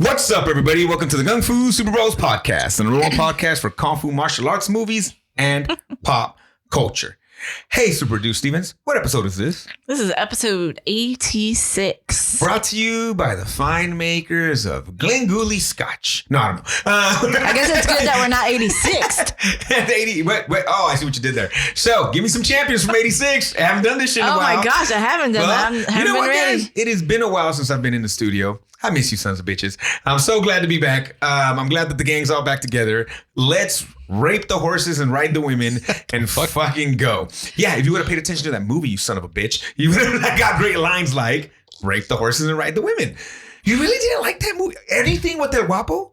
What's up, everybody? Welcome to the Gung-Fu Super Bros podcast, an original podcast for Kung Fu martial arts movies and pop culture. Hey, Super Dude Stevens, what episode is this? This is episode 86. Brought to you by the fine makers of Glengooly Scotch. No, I don't know. I guess it's good that we're not 86th. 80. Wait. Oh, I see what you did there. So, give me some champions from 86. I haven't done this shit in a while. Oh my gosh, I haven't done that. I haven't been ready. Guys? It has been a while since I've been in the studio. I miss you sons of bitches. I'm so glad to be back. I'm glad that the gang's all back together. Let's rape the horses and ride the women and fucking go. Yeah, if you would have paid attention to that movie, you son of a bitch, you would have got great lines like rape the horses and ride the women. You really didn't like that movie? Anything with El Guapo?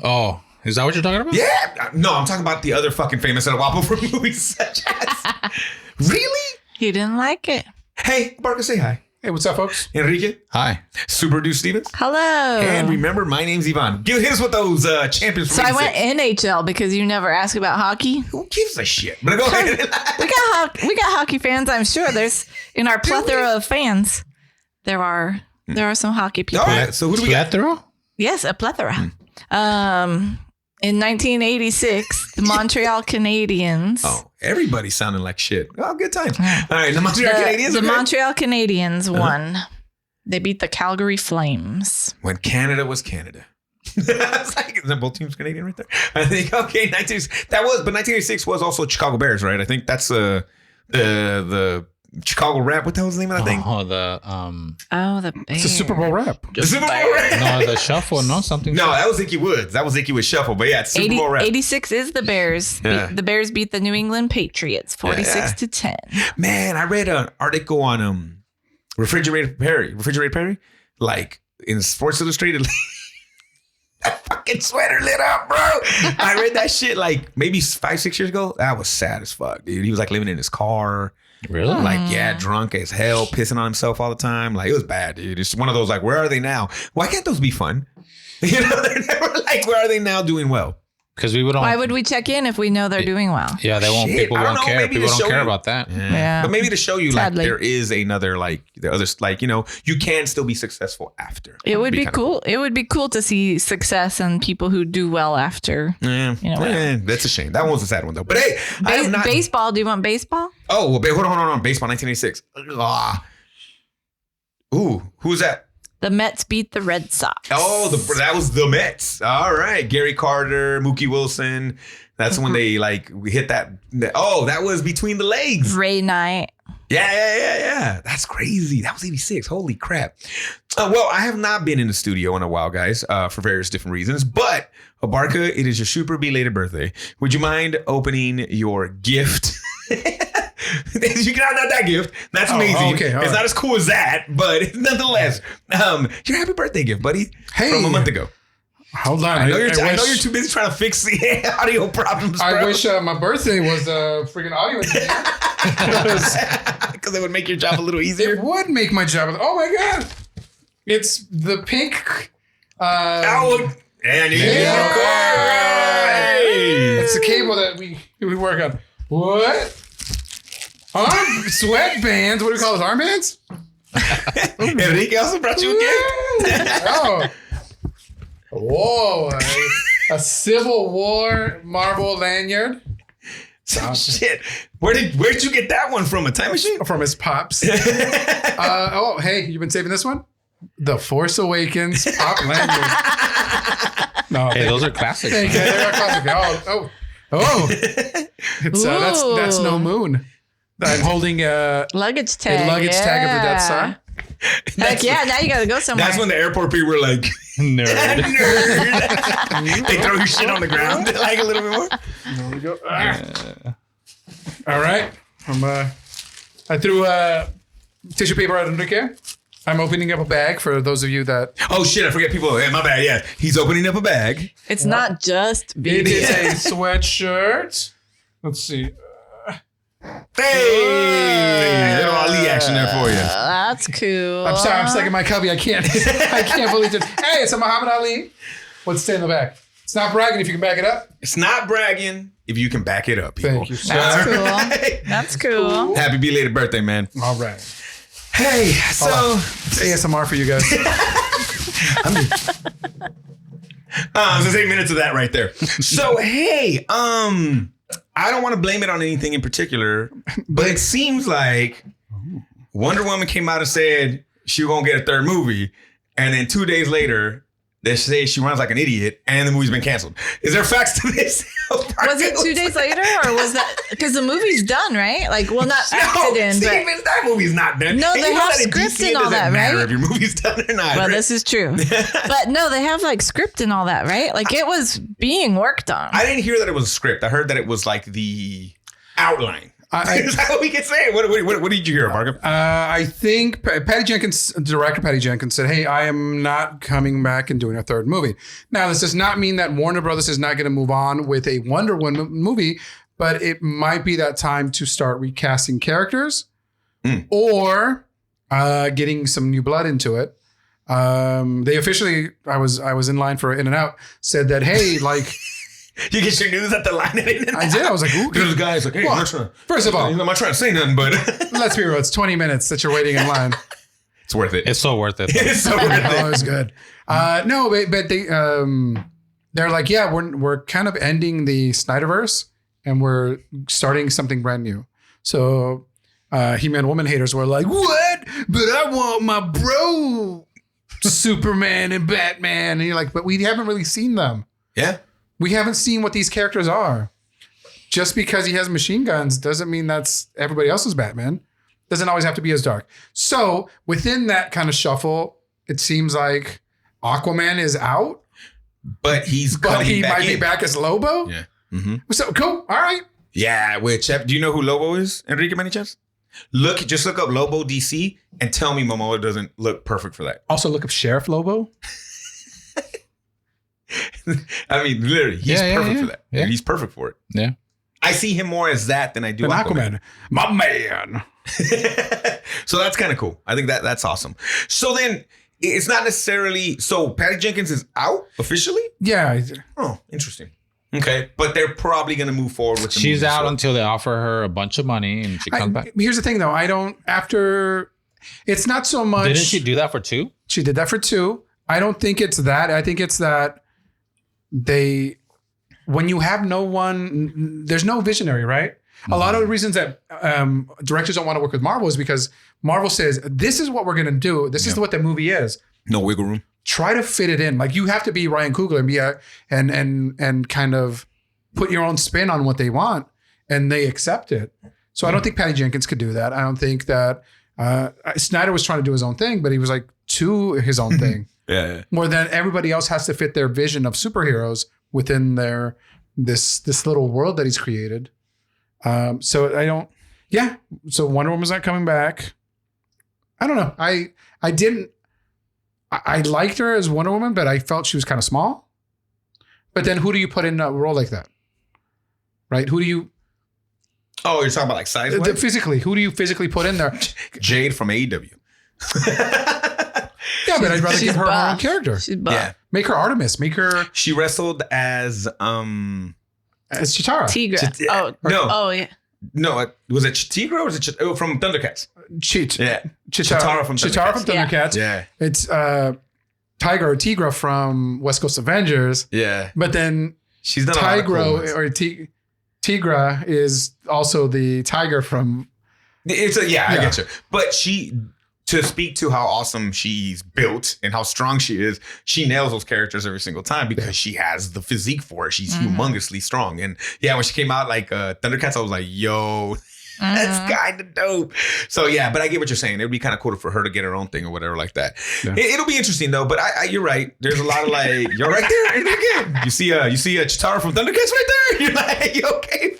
Oh, is that what you're talking about? Yeah. No, I'm talking about the other fucking famous El Guapo from movies such as... Really? He didn't like it. Hey, Barker, say hi. Hey, what's up, folks? Enrique. Hi. Super Dude Stevens. Hello. And remember, my name's Ivan. Hit us with those champions. So I went NHL because you never asked about hockey. Who gives a shit? But go ahead. we got hockey fans. I'm sure there's in our plethora of fans. There are some hockey people. All right. So who do we got? Plethora? Yes, a plethora. In 1986, the Montreal Canadiens. Oh, everybody sounding like shit. Oh, good time. All right, the Montreal Canadiens. The Montreal Canadiens won. They beat the Calgary Flames. When Canada was Canada. It's like, is that both teams Canadian right there? I think, okay, 1986 was also Chicago Bears, right? I think that's the Chicago rap. What the hell was the name of that thing? Oh, the Bears. It's a Super Bowl rap. The Super Bowl rap. No, the shuffle, no something. No, that was Icky Woods. That was Icky Woods Shuffle. But yeah, it's Super Bowl rap. 86 is the Bears. Yeah. The Bears beat the New England Patriots 46-10. Man, I read an article on Refrigerated Perry, like in Sports Illustrated. That fucking sweater lit up, bro. I read that shit like maybe 5-6 years ago. That was sad as fuck, dude. He was like living in his car. Really? Like, yeah, drunk as hell, pissing on himself all the time. Like, it was bad, dude. It's one of those, like, where are they now? Why can't those be fun? You know, they're never like, where are they now doing well? Because we would. Why would we check in if we know they're doing well? Yeah, they won't. Shit, People won't care. maybe People to don't show care you. about that. Yeah. But maybe to show you, Sadly. like, there is another, like, the others, like, you know, you can still be successful after. It would be kinda cool. It would be cool to see success and people who do well after. Yeah, You know what? that's a shame. That one's a sad one, though. But hey, I am not. Baseball. Do you want baseball? Oh, well, hold on. Baseball 1986. Ooh, who's that? The Mets beat the Red Sox. Oh, that was the Mets. All right. Gary Carter, Mookie Wilson. That's when they we hit that. Oh, that was between the legs. Ray Knight. Yeah. That's crazy. That was 86. Holy crap. Well, I have not been in the studio in a while, guys, for various different reasons. But, Abarca, it is your super belated birthday. Would you mind opening your gift? You can have not that gift. That's amazing. Okay, it's right. not as cool as that, but nonetheless, your happy birthday gift, buddy. Hey. From a month ago. Hold on. I know you're too busy trying to fix the audio problems, bro. I wish my birthday was freaking audio engineer. Because it would make your job a little easier. It would make my job. Oh my god! It's the pink. And It's the cable that we work on. What? Sweatbands? What do we call those? Armbands? Enrique also brought you a gift. Oh. Whoa. A Civil War marble lanyard. Shit. Where'd you get that one from? A time machine? From his pops. Hey, you've been saving this one? The Force Awakens pop lanyard. No, Hey, those are classics. Thank you. They're classic. Oh. It's that's no moon. I'm holding a Luggage tag. tag of the Death Star. Heck yeah, now you got to go somewhere. That's when the airport people were like, Nerd. nerd. They throw your shit on the ground like a little bit more. There we go. All right. I threw tissue paper at Enrique. I'm opening up a bag for those of you that... Oh, shit. I forget people. Hey, my bad. Yeah. He's opening up a bag. It's not just It beads. is a sweatshirt. Let's see. Hey. Little Ali action there for you. That's cool. I'm sorry. I'm stuck in my cubby. I can't believe it. Hey, it's a Muhammad Ali. What's stay in the back? It's not bragging if you can back it up. It's not bragging if you can back it up, people. Thank you, sir. That's cool. That's cool. Happy belated birthday, man. All right. Hey, so... It's ASMR for you guys. So 8 minutes of that right there. So, hey, I don't want to blame it on anything in particular, but it seems like Wonder Woman came out and said she was going to get a third movie. And then 2 days later, they say she runs like an idiot and the movie's been canceled. Is there facts to this? Was it 2 days later or was that because the movie's done, right? Like, well, not accident, but that movie's not done. No, they have script and all that, right? If your movie's done or not. Well, right? this is true. But no, they have like script and all that, right? Like it was being worked on. I didn't hear that it was a script. I heard that it was like the outline. Is that what we can say? What did you hear, Markham? I think director Patty Jenkins said, hey, I am not coming back and doing a third movie. Now, this does not mean that Warner Brothers is not going to move on with a Wonder Woman movie, but it might be that time to start recasting characters or getting some new blood into it. They officially, I was in line for In-N-Out, said that, hey, like... You get your news at the line. I did. I was like, ooh. The guy's like, hey, first of all, I'm not trying to say nothing, but let's be real. It's 20 minutes that you're waiting in line. It's worth it. It's so worth it. It's so worth it. Oh, it was good. No, but they're like, yeah, we're kind of ending the Snyderverse and we're starting something brand new. So He-Man woman haters were like, what? But I want my bro Superman and Batman. And you're like, but we haven't really seen them. Yeah. We haven't seen what these characters are. Just because he has machine guns doesn't mean that's everybody else's Batman. Doesn't always have to be as dark. So within that kind of shuffle, it seems like Aquaman is out. But he might be back as Lobo. Yeah. Mm-hmm. So cool. All right. Yeah. Do you know who Lobo is, Enrique, by any chance? Just look up Lobo DC and tell me Momoa doesn't look perfect for that. Also look up Sheriff Lobo. I mean, literally, he's perfect for that. Yeah. He's perfect for it. Yeah. I see him more as that than I do Aquaman. My man. So that's kind of cool. I think that's awesome. So then it's not necessarily... So Patty Jenkins is out officially? Yeah. Oh, interesting. Okay. But they're probably going to move forward with the She's movie, out until they offer her a bunch of money and she comes back. Here's the thing, though. It's not so much... Didn't she do that for 2? She did that for 2. I don't think it's that. I think it's that when you have no one, there's no visionary, right? Mm-hmm. A lot of the reasons that directors don't want to work with Marvel is because Marvel says, this is what we're going to do. This is what the movie is. No wiggle room. Try to fit it in. Like you have to be Ryan Coogler and be and kind of put your own spin on what they want and they accept it. So I don't think Patty Jenkins could do that. I don't think that Snyder was trying to do his own thing, but he was like to his own thing. Yeah. More than everybody else has to fit their vision of superheroes within this little world that he's created. So Wonder Woman's not coming back. I don't know. I liked her as Wonder Woman, but I felt she was kind of small. But then who do you put in a role like that? Right? Who do you... Oh, you're talking about like size-wise? Physically. Who do you physically put in there? Jade from AEW. Yeah, but I'd rather give her own character. She's buff. Yeah. Make her Artemis. Make her... She wrestled as Chitara. Tigra. Oh, yeah. No, was it Tigra or was it from Thundercats? Chitara from Thundercats. Yeah. It's Tiger or Tigra from West Coast Avengers. Yeah. But then she's done Tigro Tigra is also the tiger from... I get you. But to speak to how awesome she's built and how strong she is, she nails those characters every single time because she has the physique for it. She's humongously strong. And yeah, when she came out like Thundercats, I was like, yo, that's kind of dope. So yeah, but I get what you're saying. It would be kind of cool for her to get her own thing or whatever like that. Yeah. It'll be interesting though, but you're right. There's a lot of like, you're right there. Enrique. You see a Chitara from Thundercats right there? You're like, you okay?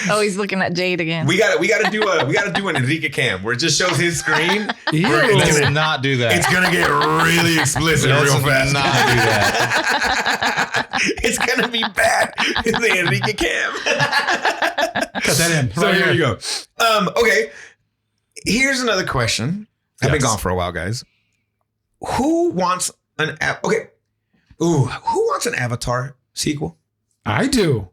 Oh, he's looking at Jade again. We gotta do an Enrique cam where it just shows his screen. Let's not do that. It's gonna get really explicit real fast. Not do that. It's gonna be bad. The Enrique cam. Cut that in. So here you go. Okay. Here's another question. I've been gone for a while, guys. Who wants an who wants an Avatar sequel? I do.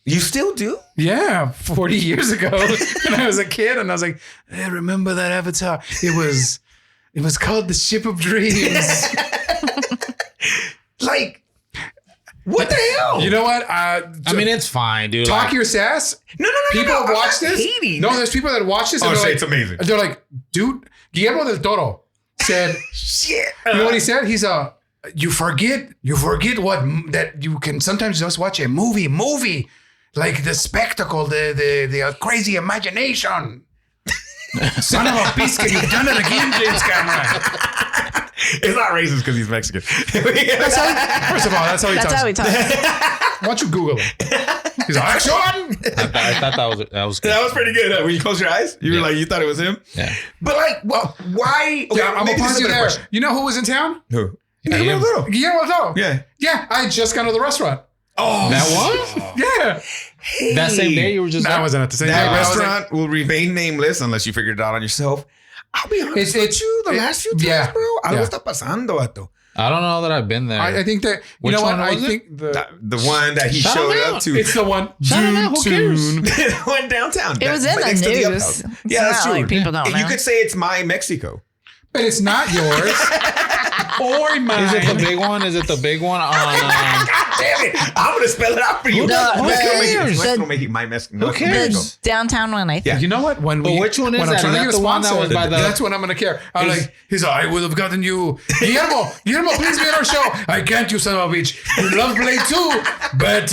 You still do? Yeah, 40 years ago when I was a kid, and I was like, "Hey, remember that Avatar? It was called the Ship of Dreams." like, what the hell? You know what? I mean, it's fine, dude. talk Like, your sass. No. People I'm watch not this. hating. No, there's people that watch this. Oh, and they're say like, it's amazing. They're like, dude, Guillermo del Toro said, Shit. you know what he said? He's you forget what that you can sometimes just watch a movie like the spectacle, the crazy imagination. Son of a biscuit, you've done it again, James Cameron. It's not racist because he's Mexican. First of all, that's how he That's talks. how we talk. Why don't you Google it? He's like, action! I thought that was good. That was pretty good. When you close your eyes, you were like, you thought it was him. Yeah. But like, well, why? Okay, Yeah, I'm gonna maybe this pause is you a better there. question. You know who was in town? Who? Him. Guillermo del Toro. Yeah. Yeah, I had just gone to the restaurant. Oh, That was? Yeah. That same day you were just No, I wasn't at the same That time. restaurant will remain nameless unless you figured it out on yourself. I'll be honest with you. The last few times, yeah, bro, algo yeah. está pasando, vato. I don't know that I've been there. I think that, you Which know what? one I was it? think The one that he Shout showed him up out. to. it's the one. Shout him out, who cares? The one downtown. It was in Right the next to news. uphouse. It's Yeah, that's not true. like people don't You know. could say it's my Mexico. But it's not yours. Or mine. Is it the big one? Is it the big one on? God damn it! I'm gonna spell it out for you. No, Who's gonna make it? cares? Who's gonna make it my Mexico? Who cares? The downtown one, I think. Yeah. You know what? When But which one is when that? I'm trying Is to that get a the one that sponsor, was by the- that's when I'm gonna care. I'm like, he's like, I would have gotten you, Guillermo, please be on our show. I can't, you son of a bitch. You love Blade too, but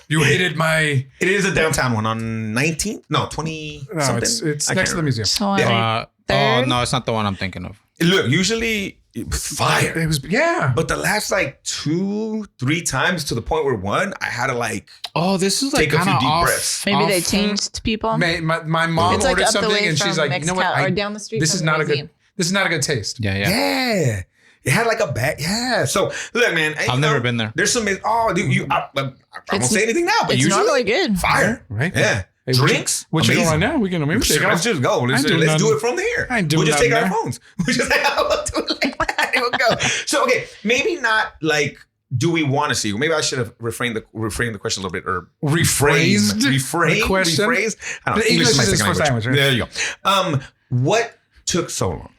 you hated my. It is a downtown one on 19th. No, 20. No, something. it's I next to can't the museum. So Oh third? no, it's not the one I'm thinking of. Look, usually fire. It was But the last like 2-3 times to the point where I had to like Oh, this is like take a few kind of deep off. breaths. Maybe they off- changed people. My mom It's like ordered up the something way and she's from like, you know what? Mexcal, or down the street This from is the not a museum. good. This is not a good taste. Yeah. Yeah. It had like a bag. Yeah. So look, man. I've never been there. There's some. Oh, dude, I won't say anything now, but It's usually normally good. fire. Right? Yeah. Hey, Drinks. What you doing amazing. right now? We can maybe take Let's off. just go. Let's doing do nothing. it from here. I ain't doing We'll just take our nothing, phones. We'll just we'll do it like that. It will go. So okay, maybe not like. Do we want to see? Maybe I should have reframed the question a little bit, or Rephrased rephrase, the question? rephrase. I don't know. The English my is his second first language, right? There you go. What took so long?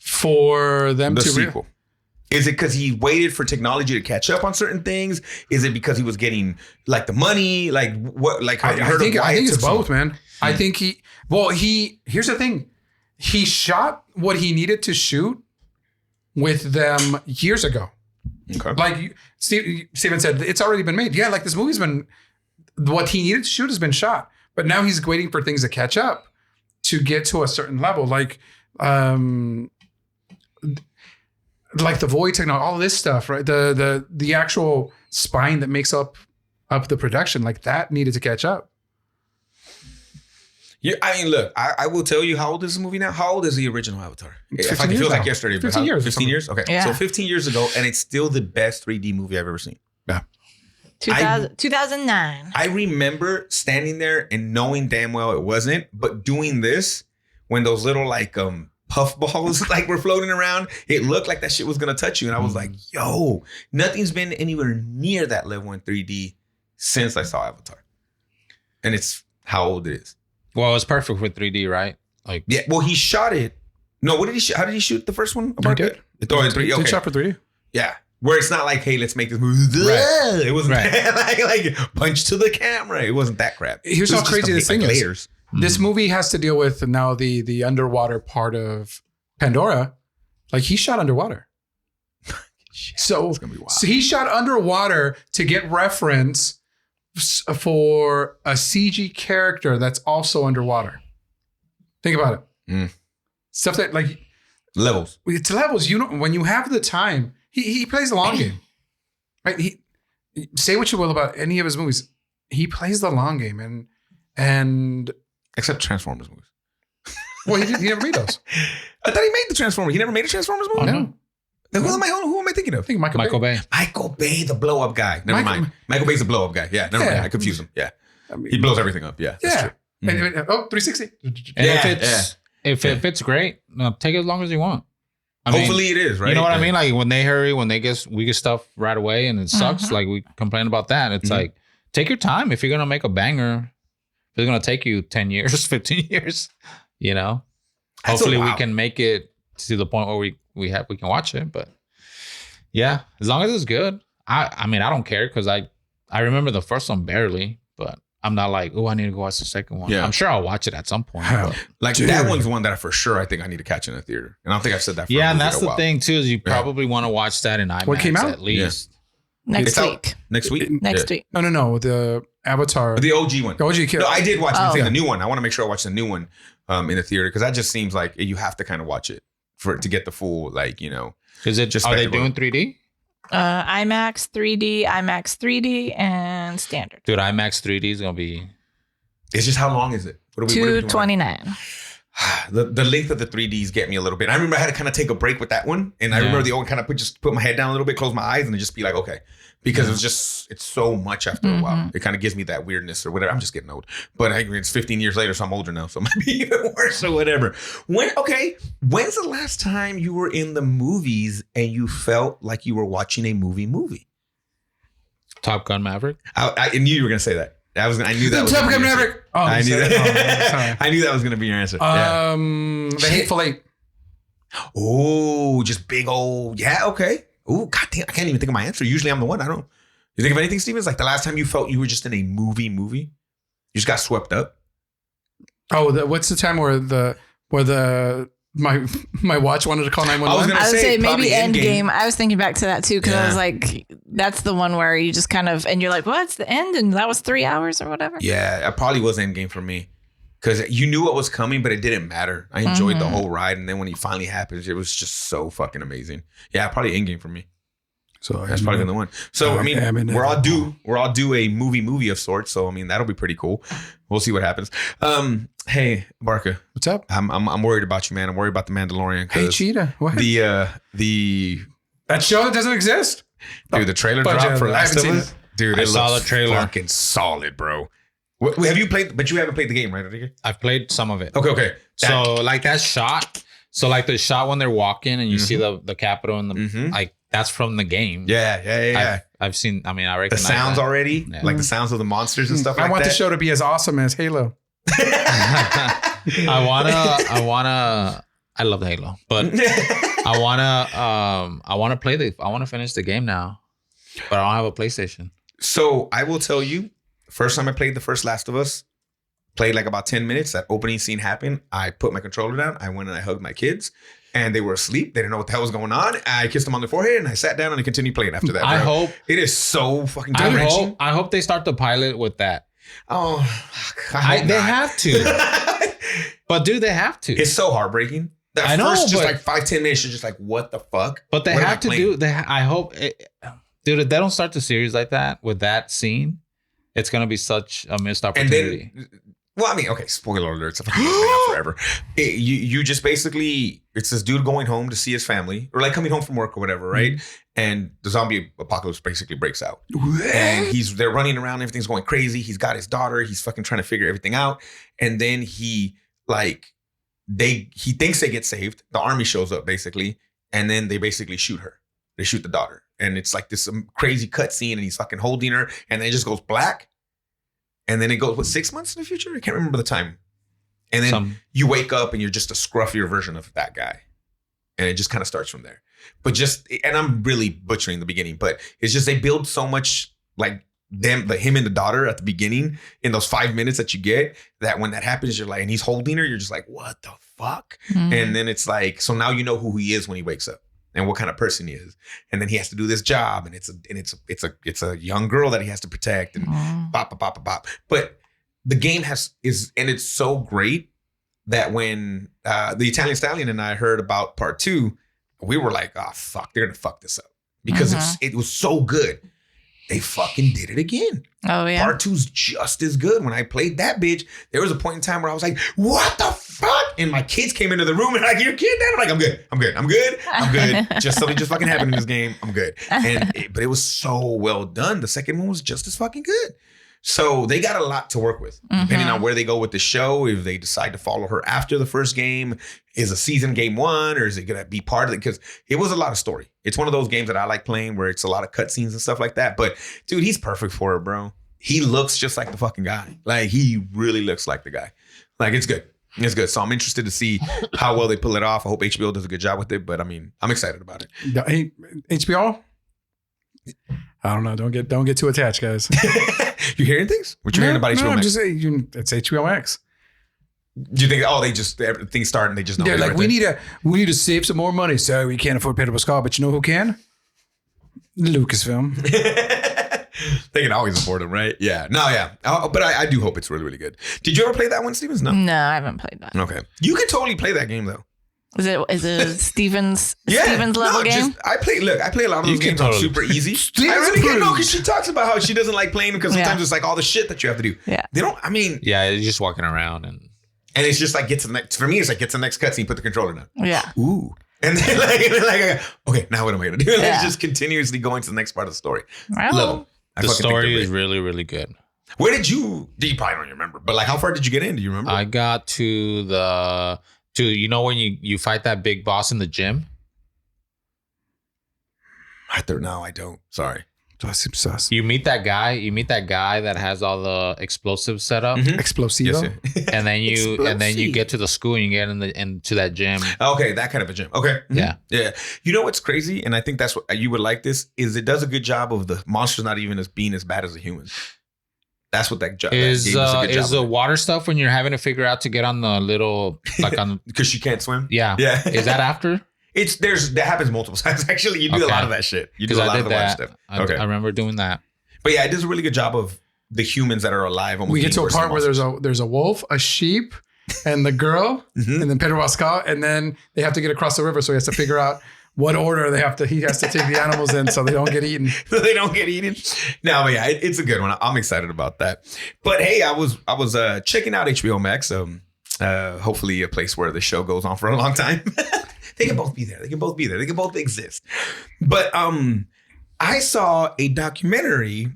for them The to sequel. Is it because he waited for technology to catch up on certain things? Is it because he was getting like the money? Like what? Like have you I heard think of why I think it it's took so both, long? man. I think here's the thing. He shot what he needed to shoot with them years ago. Okay. Like Steven said, it's already been made. Yeah, like this movie's been, what he needed to shoot has been shot. But now he's waiting for things to catch up to get to a certain level. Like the void technology, all of this stuff, right? The actual spine that makes up the production, like that needed to catch up. Yeah, I mean, look, I will tell you how old is the movie now? How old is the original Avatar? It's If I 15 can feel years like now. yesterday. but 15 how- years or 15 something. years? Okay. Yeah. So 15 years ago, and it's still the best 3D movie I've ever seen. 2009. I remember standing there and knowing damn well it wasn't, but doing this when those little like puff balls like were floating around, it looked like that shit was gonna touch you. And I was like, yo, nothing's been anywhere near that level in 3D since I saw Avatar. And it's how old it is. Well, it's perfect for 3D, right? Like, Yeah, well, he shot it. No, what did he shoot? How did he shoot the first one? He did. Oh, in 3D. Did Okay. shot for 3D. Yeah. Where it's not like, hey, let's make this movie. Right. It wasn't Right. like punch to the camera. It wasn't that crap. Here's It was how just crazy a this big, thing is. layers. This movie has to deal with now the underwater part of Pandora. Like he shot underwater. So, It's gonna be wild. so he shot underwater to get reference for a CG character that's also underwater. Think about it. Mm. Stuff that like Levels. it's levels. You know, when you have the time, he plays the long game. Right? He say what you will about any of his movies. He plays the long game and Except Transformers movies. well, he never made those. I thought he made the Transformers. He never made a Transformers movie? Oh, No. no. Then who am I thinking of? I think Michael Bay. Michael Bay, the blow up guy. Never Michael- mind. Michael Bay's the blow up guy. Yeah, never Yeah. mind. I confused him. Yeah. I mean, He blows everything up. Yeah. That's yeah. true. And, 360. And Yeah, if it's great, no, take it as long as you want. I mean, Hopefully it is, right? you know what I Yeah. mean? Like when they hurry, when we get stuff right away and it sucks, Mhm. like we complain about that. It's like, take your time. If you're going to make a banger, if it's going to take you 10 years, 15 years, you know, That's hopefully we wild. can make it to the point where we can watch it. But Yeah, as long as it's good. I mean, I don't care because I remember the first one barely, but I'm not like, oh, I need to go watch the second one. Yeah. I'm sure I'll watch it at some point. Hell, but- Like Dude. that one's one that I for sure I think I need to catch in a theater. And I don't think I've said that. For a Yeah, and movie that's in a the while. thing too is you probably want to watch that in IMAX What came out? at least. Next It's out week. next week. Next week. No. The Avatar. The OG one. The OG kid. No, I did watch Oh. the new one. I want to make sure I watch the new one in the theater because that just seems like you have to kind of watch it to get the full Is it Just are they spectacle. doing 3D? IMAX 3D, IMAX 3D, and standard. Dude, IMAX 3D is gonna be. It's just how long is it? What are we doing? $229. The length of the 3Ds get me a little bit. I remember I had to kind of take a break with that one, and I Yeah. remember the old kind of put my head down a little bit, close my eyes, and then just be like, okay, because it's so much after a while. It kind of gives me that weirdness or whatever. I'm just getting old, but it's 15 years later, so I'm older now, so it might be even worse or whatever. When's the last time you were in the movies and you felt like you were watching a movie? Top Gun Maverick. I knew you were gonna say that. I knew that. was Top gonna Gun be your answer. Maverick. Oh, I you knew said it. Oh, that. sorry. I knew that was gonna be your answer. Yeah. The Hateful Eight. Oh, just big old. Yeah, okay. Oh, goddamn. I can't even think of my answer. Usually I'm the one. I don't. You think of anything, Steven? It's like the last time you felt you were just in a movie? You just got swept up? Oh, what's the time where my watch wanted to call 911? gonna I would say say maybe probably Endgame. Endgame. I was thinking back to that too because I was Yeah. like, that's the one where you just kind of, and you're like, what's the end? And that was 3 hours or whatever. Yeah, it probably was Endgame for me. Because you knew what was coming, but it didn't matter. I enjoyed the whole ride. And then when it finally happens, it was just so fucking amazing. Yeah, probably Endgame for me. So That's probably the one. So I mean, Endgame. we're all due a movie of sorts. So I mean, that'll be pretty cool. We'll see what happens. Hey, Barca, What's up? I'm worried about you, man. I'm worried about the Mandalorian. Hey, 'cause Cheetah. What? the That show that doesn't exist? dude, the trailer Bunch dropped of- for I Last haven't of seen Us. Dude, I it saw looks the trailer. fucking solid, bro. Have you played? But you haven't played the game, right, Enrique? I've played some of it. Okay. So like that shot. So like the shot when they're walking and you see the Capitol and the Mhm. like that's from the game. Yeah. I've seen. I mean, I The recognize sounds that. already, Yeah. like the sounds of the monsters and stuff I like want that. the show to be as awesome as Halo. I love Halo, but I want to finish the game now, but I don't have a PlayStation. So I will tell you, first time I played the first Last of Us, played like about 10 minutes. That opening scene happened. I put my controller down. I went and I hugged my kids. And they were asleep. They didn't know what the hell was going on. I kissed them on the forehead and I sat down and I continued playing after that. I bro. hope. It is so fucking I gut-wrenching. hope they start the pilot with that. Oh, I hope They not. have to, but dude, they have to. It's so heartbreaking. That I know, first just but- like 5-10 minutes, you're just like, what the fuck? But they What am I have to playing? do. I hope, dude. If they don't start the series like that with that scene, it's gonna be such a missed And opportunity. then, well, I mean, okay, spoiler alert. It's been out forever. You just basically, it's this dude going home to see his family or like coming home from work or whatever, right? And the zombie apocalypse basically breaks out. And they're running around, everything's going crazy. He's got his daughter, he's fucking trying to figure everything out. And then he thinks they get saved. The army shows up basically, and then they basically shoot her. They shoot the daughter. And it's like this crazy cut scene, and he's fucking holding her, and then it just goes black. And then it goes, 6 months in the future? I can't remember the time. And then you wake up and you're just a scruffier version of that guy. And it just kind of starts from there. But and I'm really butchering the beginning, but it's just they build so much like him and the daughter at the beginning in those 5 minutes that you get, that when that happens, you're like, and he's holding her, you're just like, what the fuck? And then it's like, so now you know who he is when he wakes up and what kind of person he is. And then he has to do this job, and it's a young girl that he has to protect, and bop, bop, bop, bop, bop. But the game and it's so great that when the Italian Stallion and I heard about part 2, we were like, oh fuck, they're gonna fuck this up. Because it was so good. They fucking did it again. Oh, yeah. Part 2's just as good. When I played that bitch, there was a point in time where I was like, what the fuck? And my kids came into the room and like, your kid, Dad? I'm like, I'm good. Just something just fucking happened in this game. I'm good. But it was so well done. The second one was just as fucking good. So they got a lot to work with, depending on where they go with the show. If they decide to follow her after the first game, is a season game 1, or is it going to be part of it? Because it was a lot of story. It's one of those games that I like playing where it's a lot of cutscenes and stuff like that. But dude, he's perfect for it, bro. He looks just like the fucking guy. Like he really looks like the guy. Like it's good. It's good. So I'm interested to see how well they pull it off. I hope HBO does a good job with it. But I mean, I'm excited about it. Hey, HBO? I don't know. Don't get too attached, guys. You hearing things? What you hearing about HBO I'm Max? just saying, it's HBO Max. Do you think? They just everything's starting. They just know. They're like, we need to save some more money. Sorry, we can't afford Pedro Pascal, but you know who can? Lucasfilm. They can always afford them, right? Yeah. No, yeah. But I do hope it's really, really good. Did you ever play that one, Stevens? No. No, I haven't played that. Okay. You could totally play that game though. Is it Stevens Yeah. Stevens level game? I play a lot of those games on super easy. I really get because she talks about how she doesn't like playing them because sometimes it's like all the shit that you have to do. Yeah. They don't. I mean. Yeah, you're just walking around and it's just like get to the next. For me, it's like get to the next cutscene, put the controller down. Yeah. Ooh. And then like, okay, now what am I gonna do? And it's just continuously going to the next part of the story. Well, Love them. the story is really, really good. Where did you probably don't remember, but like how far did you get in? Do you remember? I got to when you fight that big boss in the gym? I don't know. I don't. Sorry. You meet that guy that has all the explosives set up. Mhm. Explosivo. Yes, and then you get to the school and you get into that gym. okay, that kind of a gym. Okay. Mhm. Yeah. Yeah. You know what's crazy? And I think that's what you would like this is it does a good job of the monsters not even being as bad as the humans. That's what that game does a good job Is the of. water stuff when you're having to figure out to get on the little Because she can't swim? yeah. Yeah. Is that after? That happens multiple times. Actually, you do a lot of that shit. You do a lot of the water stuff. Okay. I remember doing that. But yeah, it does a really good job of the humans that are alive. We get to a part where there's a wolf, a sheep, and the girl, Mhm. and then Pedro Pascal, and then they have to get across the river, so he has to figure out what order he has to take the animals in so they don't get eaten. So they don't get eaten. No, but yeah, it's a good one. I'm excited about that. But hey, I was checking out HBO Max. Hopefully a place where the show goes on for a long time. They can both be there. They can both exist. But I saw a documentary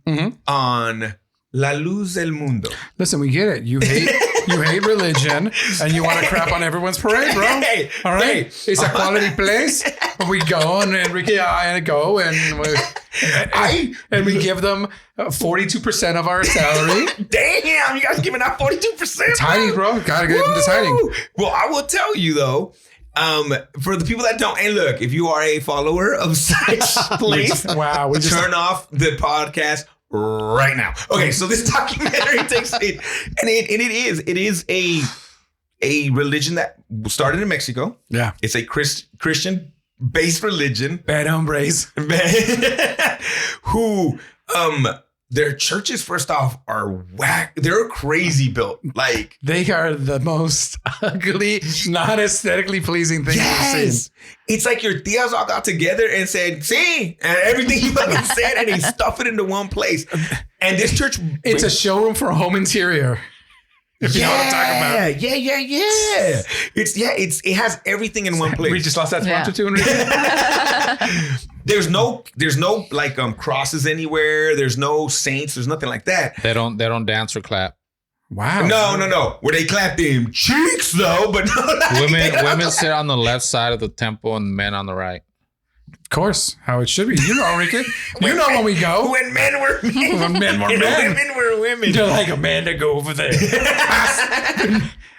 on La Luz del Mundo. Listen, we get it. You hate religion, and you want to crap on everyone's parade, bro. Hey, all right, hey. it's a quality place. We go, and Enrique and I go, and we give them 42% of our salary. Damn, you guys giving out 42%. It's hiding, bro. Gotta get them to hiding. Well, I will tell you though. For the people that don't, and look, if you are a follower of such place, we just turn off the podcast right now. Okay, so this documentary takes it, and it is a religion that started in Mexico. Yeah, it's a Christian based religion. Bad hombres who their churches, first off, are whack. They're crazy built. Like they are the most ugly, not aesthetically pleasing thing you've seen. It's like your tias all got together and said, "See," and everything you fucking said, and they stuff it into one place. And this church, it's a showroom for home interior. If you know what I'm talking about. Yeah. It has everything in one place. We just lost that sponsor too, Enrique. There's no like crosses anywhere. There's no saints. There's nothing like that. They don't dance or clap. Wow. No. Where they clap them cheeks though, but women sit on the left side of the temple and men on the right. Of course, how it should be. You know, Enrique. You know when we go. When men were men. When men were men. Women were women. You're like, Amanda, go over there.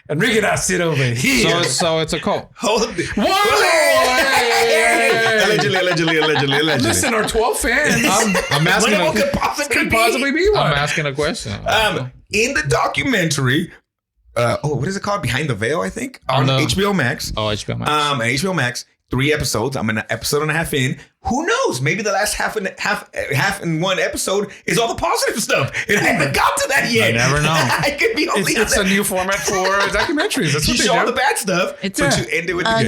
Enrique and I sit over here. So it's a cult. Hold it. Whoa! Allegedly. Listen, our 12 fans. I'm asking. What could possibly be one. I'm asking a question. In the documentary, what is it called? Behind the Veil, I think, on HBO Max. Oh, HBO Max. HBO Max. 3 episodes. I'm an episode and a half in. Who knows? Maybe the last half in one episode is all the positive stuff. And I haven't got to that yet. You never know. I could be only. It's a new format for documentaries. That's you what they show all do. the bad stuff, It's but you end it with the good.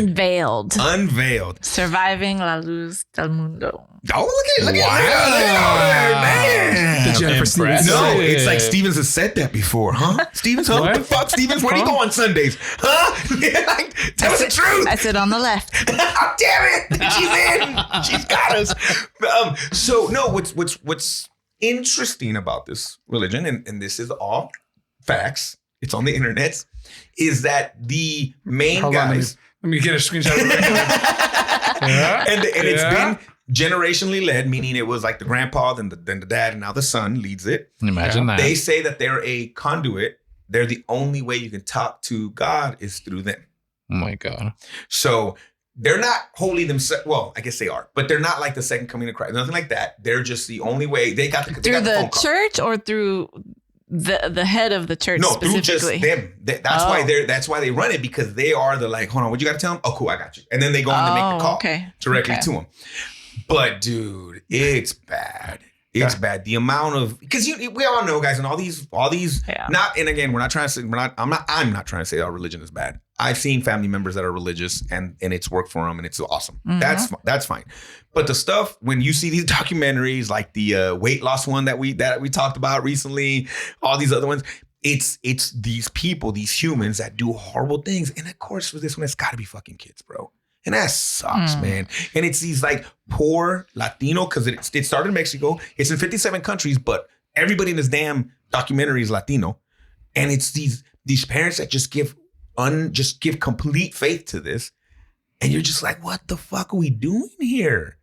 Unveiled. Surviving La Luz del Mundo. Oh, look at The man. Jennifer Stevens. No, it's like Stevens has said that before, huh? Stevens, huh? What the fuck, Stevens? Where do you go on Sundays? Huh? Like, tell us the truth. I sit on the left. Oh, damn it. She's in. She's got us. So no, what's interesting about this religion, and this is all facts, it's on the internet, is that the main guys. Let me get a screenshot of that. And it's been generationally led, meaning it was like the grandpa, then the dad, and now the son leads it. Imagine that. They say that they're a conduit they're the only way you can talk to God is through them. Oh my God. So they're not holy themselves. Well, I guess they are, but they're not like the second coming of Christ. Nothing like that. They're just the only way. They got through the the phone call. church or through the head of the church No, through just specifically. them. That's why they run it, because they are the like, hold on, what you got to tell them? Oh, cool, I got you. And then they go on to make the call directly to them. But dude, it's bad. It's bad. The amount of, because we all know, guys, and all these not, and again, we're not trying to say, I'm not trying to say our religion is bad. I've seen family members that are religious and it's worked for them and it's awesome. Mm-hmm. That's fine. But the stuff, when you see these documentaries like the weight loss one that we talked about recently, all these other ones, it's these people, these humans that do horrible things. And of course, with this one, it's got to be fucking kids, bro. And that sucks, man. And it's these like poor Latino, because it started in Mexico. It's in 57 countries, but everybody in this damn documentary is Latino. And it's these parents that just give complete faith to this. And you're just like, what the fuck are we doing here?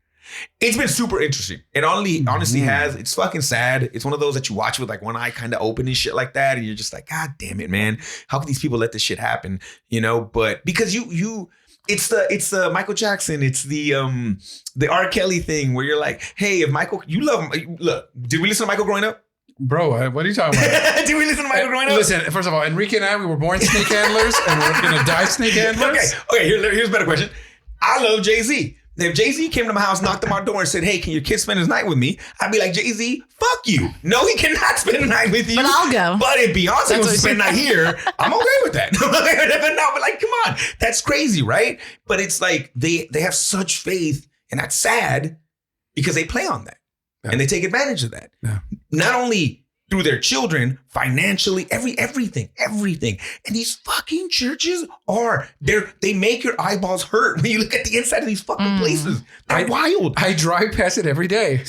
It's been super interesting. It honestly has. It's fucking sad. It's one of those that you watch with like one eye kind of open and shit like that. And you're just like, God damn it, man. How can these people let this shit happen? You know, but because it's the Michael Jackson, it's the R. Kelly thing where you're like, hey, if Michael, you love him. Look, did we listen to Michael growing up? Bro, what are you talking about? Did we listen to Michael growing up? Listen, first of all, Enrique and I, we were born snake handlers and we're going to die snake handlers. Okay, here's a better question. I love Jay-Z. If Jay-Z came to my house, knocked on my door and said, hey, can your kid spend his night with me? I'd be like, Jay-Z, fuck you. No, he cannot spend the night with you. But I'll go. But if Beyonce wants to spend the night here, I'm okay with that. But like, come on. That's crazy, right? But it's like they have such faith, and that's sad because they play on that. Yeah. And they take advantage of that. Yeah. Not only through their children, financially, everything. And these fucking churches they make your eyeballs hurt when you look at the inside of these fucking places. They're wild. I drive past it every day.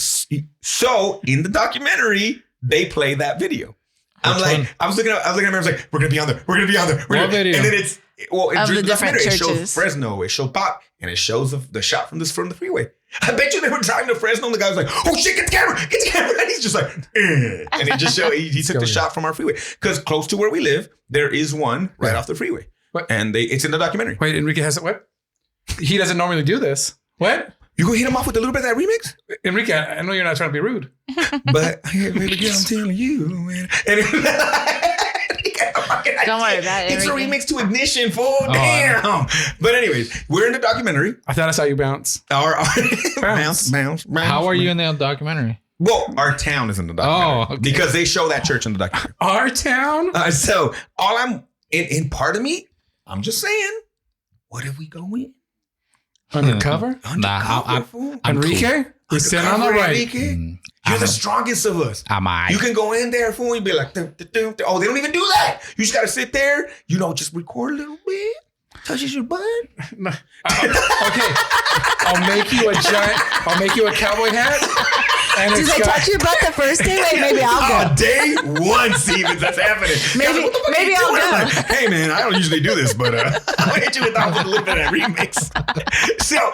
So in the documentary, they play that video. I was looking at me, I was like, we're gonna be on there. What video? And then it's in the documentary, it shows Fresno, it shows Pop, and it shows the shot from the freeway. I bet you they were driving to Fresno and the guy was like, oh shit, get the camera. And he's just like, eh. And he just showed, he took the shot from our freeway. Because close to where we live, there is one right off the freeway. What? And it's in the documentary. Wait, Enrique has it, what? He doesn't normally do this. What? You gonna hit him off with a little bit of that remix? Enrique, I know you're not trying to be rude. But, baby girl, I'm telling you, man. Don't worry about it. It's a remix to Ignition, fool. Damn. But anyways, we're in the documentary. I thought I saw you bounce. Bounce. How are you in the documentary? Well, our town is in the documentary. Oh, okay. Because they show that church in the documentary. Our town? So all I'm in part of me, I'm just saying, what if we go in? Undercover? I'm Enrique? Cool. We stand on the right. Enrique? You're the strongest of us. I? You can go in there, fool, and be like, oh, they don't even do that. You just got to sit there, just record a little bit. Touches your butt. Okay. I'll make you a cowboy hat. And did they touch your butt the first day? Wait, maybe I'll go. Day one, Stevens, that's happening. Maybe I'll go. Like, hey, man, I don't usually do this, but I'll hit you with a little bit of that remix. So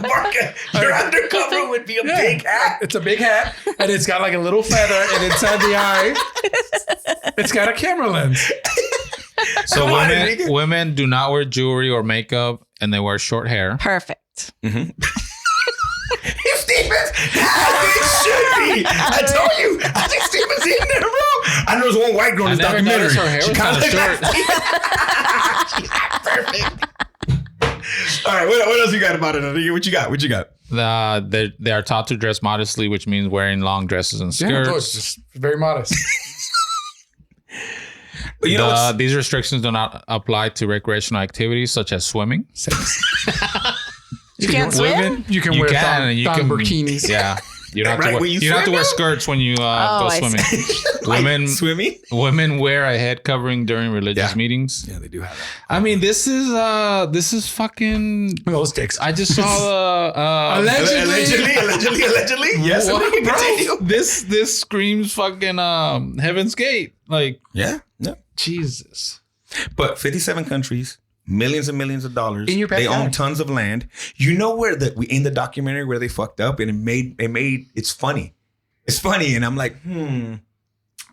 Marca, your undercover would be a big hat. It's a big hat, and it's got like a little feather, and inside the eye, it's got a camera lens. So women do not wear jewelry or makeup, and they wear short hair. Perfect. Mm-hmm. Stevens, how it should be. I told you. I think Stevens in there, bro. I know there's one white girl in this documentary. Her hair was kind of short. She's not perfect. All right, what else you got about it? What you got? They are taught to dress modestly, which means wearing long dresses and skirts. Yeah, it's just very modest. But these restrictions do not apply to recreational activities such as swimming. You can't swim? You can wear thong bikinis. Yeah. You don't have to wear skirts when you go swimming. Women wear a head covering during religious meetings. Yeah, they do have that. I mean, this is fucking those dicks. I just saw allegedly. Yes, bro. This screams fucking Heaven's Gate. Like, yeah. Jesus. But 57 countries, millions and millions of dollars. In your backyard. They own tons of land. You know where in the documentary where they fucked up and it's funny. It's funny. And I'm like,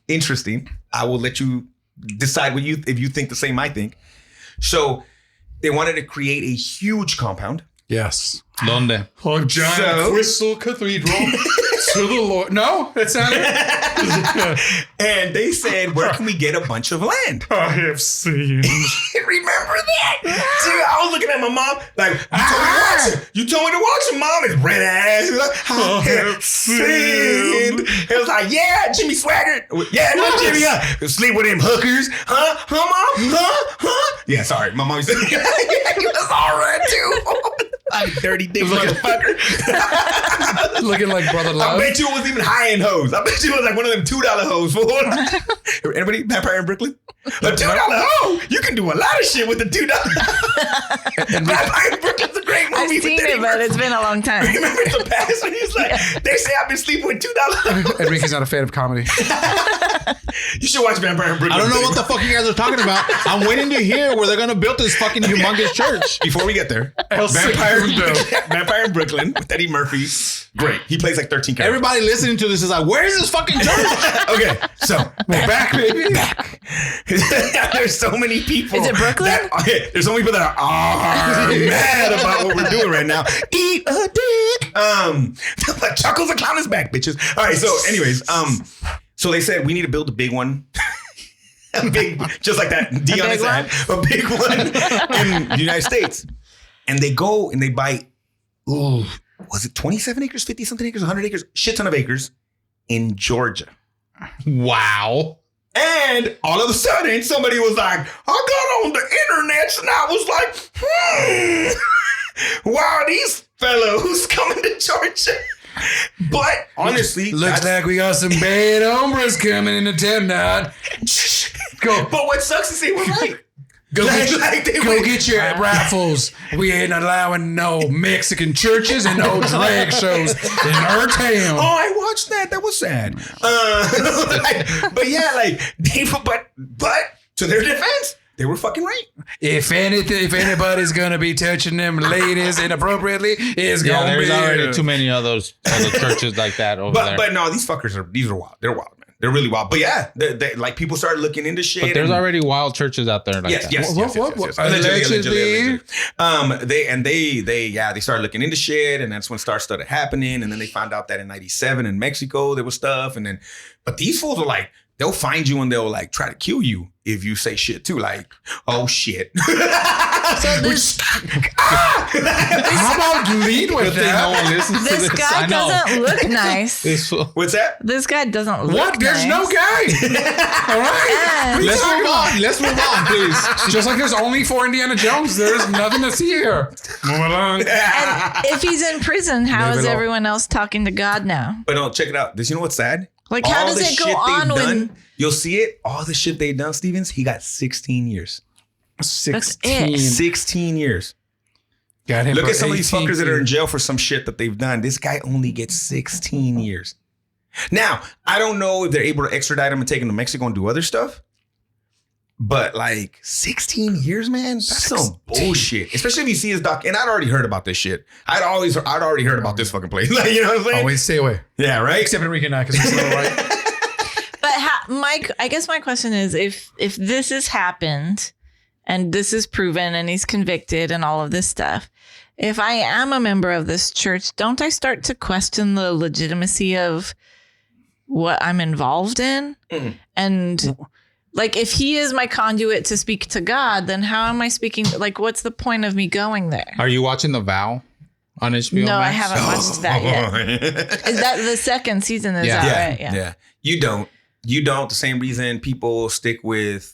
interesting. I will let you decide if you think the same I think. So they wanted to create a huge compound. Yes. Donde? A giant crystal cathedral to the Lord. No, that's not it. And they said, where can we get a bunch of land? I have seen. Remember that? See, I was looking at my mom like, you told me to watch it, Mom. It's red ass. I have sinned. It was like, yeah, Jimmy Swaggart. Yeah, no, Jimmy. Sleep with them hookers. Huh, Mom? Huh? Yeah, sorry. My mom said, he was all right, too. I'm dirty dick motherfucker. Looking like Brother Love. I bet you it was even high-end hoes. I bet you it was like one of them $2 hoes. Anybody? Vampire in Brooklyn? A $2 hoe? You can do a lot of shit with the $2. Vampire in Brooklyn's a great movie. I've seen it, but it's been a long time. Remember the past when he was like, they say I've been sleeping with $2. Enrique's not a fan of comedy. You should watch Vampire in Brooklyn. I don't know what the fuck you guys are talking about. I'm waiting to hear where they're gonna build this fucking humongous church. Before we get there, Vampire in Brooklyn with Eddie Murphy. Great. He plays like 13 characters. Everybody listening to this is like, where is this fucking church? Okay, so we're back, baby. Back. There's so many people. Is it Brooklyn? There's so many people that are mad about what we're doing right now. Eat a dick. But Chuckles the Clown is back, bitches. All right, so anyways, so they said we need to build a big one. A big, just like that. Dion has had a big one in the United States. And they go and they buy, was it 27 acres, 50 something acres, 100 acres, shit ton of acres in Georgia. Wow. And all of a sudden, somebody was like, I got on the internet and I was like, wow, these fellows coming to Georgia. But honestly, looks like we got some bad hombres coming into town now. Go. But what sucks is they were right. Go get your rifles. We ain't allowing no Mexican churches and no drag shows in our town. Oh, I watched that. That was sad. But yeah, like, but to their defense, they were fucking right. If anybody's gonna be touching them ladies inappropriately, it's gonna be. There's already too many of those other churches like that over there. But no, these fuckers are wild. They're wild, man. They're really wild. But yeah, they like people started looking into shit. But there's already wild churches out there like that. Yes. Allegedly. They started looking into shit, and that's when started happening. And then they found out that in '97 in Mexico there was stuff, but these fools are like, they'll find you and they'll like try to kill you if you say shit too. Like, oh shit. So this, how about lead with that? No one listens to this guy doesn't look nice. What's that? This guy doesn't look What? There's nice. no guy. All right. And Let's move on, please. Just like there's only 4 Indiana Jones, there's nothing to see here. Move along. And if he's in prison, how is everyone else talking to God now? But no, check it out. You know what's sad? Like, how does it go on when... You'll see it. All the shit they've done, Stevens, he got 16 years. 16. 16 years. Got him. Look at some of these fuckers that are in jail for some shit that they've done. This guy only gets 16 years. Now, I don't know if they're able to extradite him and take him to Mexico and do other stuff. But like 16 years, man, that's some bullshit. Especially if you see his doc. And I'd already heard about this shit. I'd already heard about this fucking place. Like, you know what I'm saying? Always stay away. Yeah, right? Except Enrique and I, because we're still right. But I guess my question is, if this has happened and this is proven and he's convicted and all of this stuff, if I am a member of this church, don't I start to question the legitimacy of what I'm involved in? Mm. And like, if he is my conduit to speak to God, then how am I speaking? Like, what's the point of me going there? Are you watching The Vow on HBO? No, Max? I haven't watched that yet. Is that the second season? Is that right? Yeah. You don't. The same reason people stick with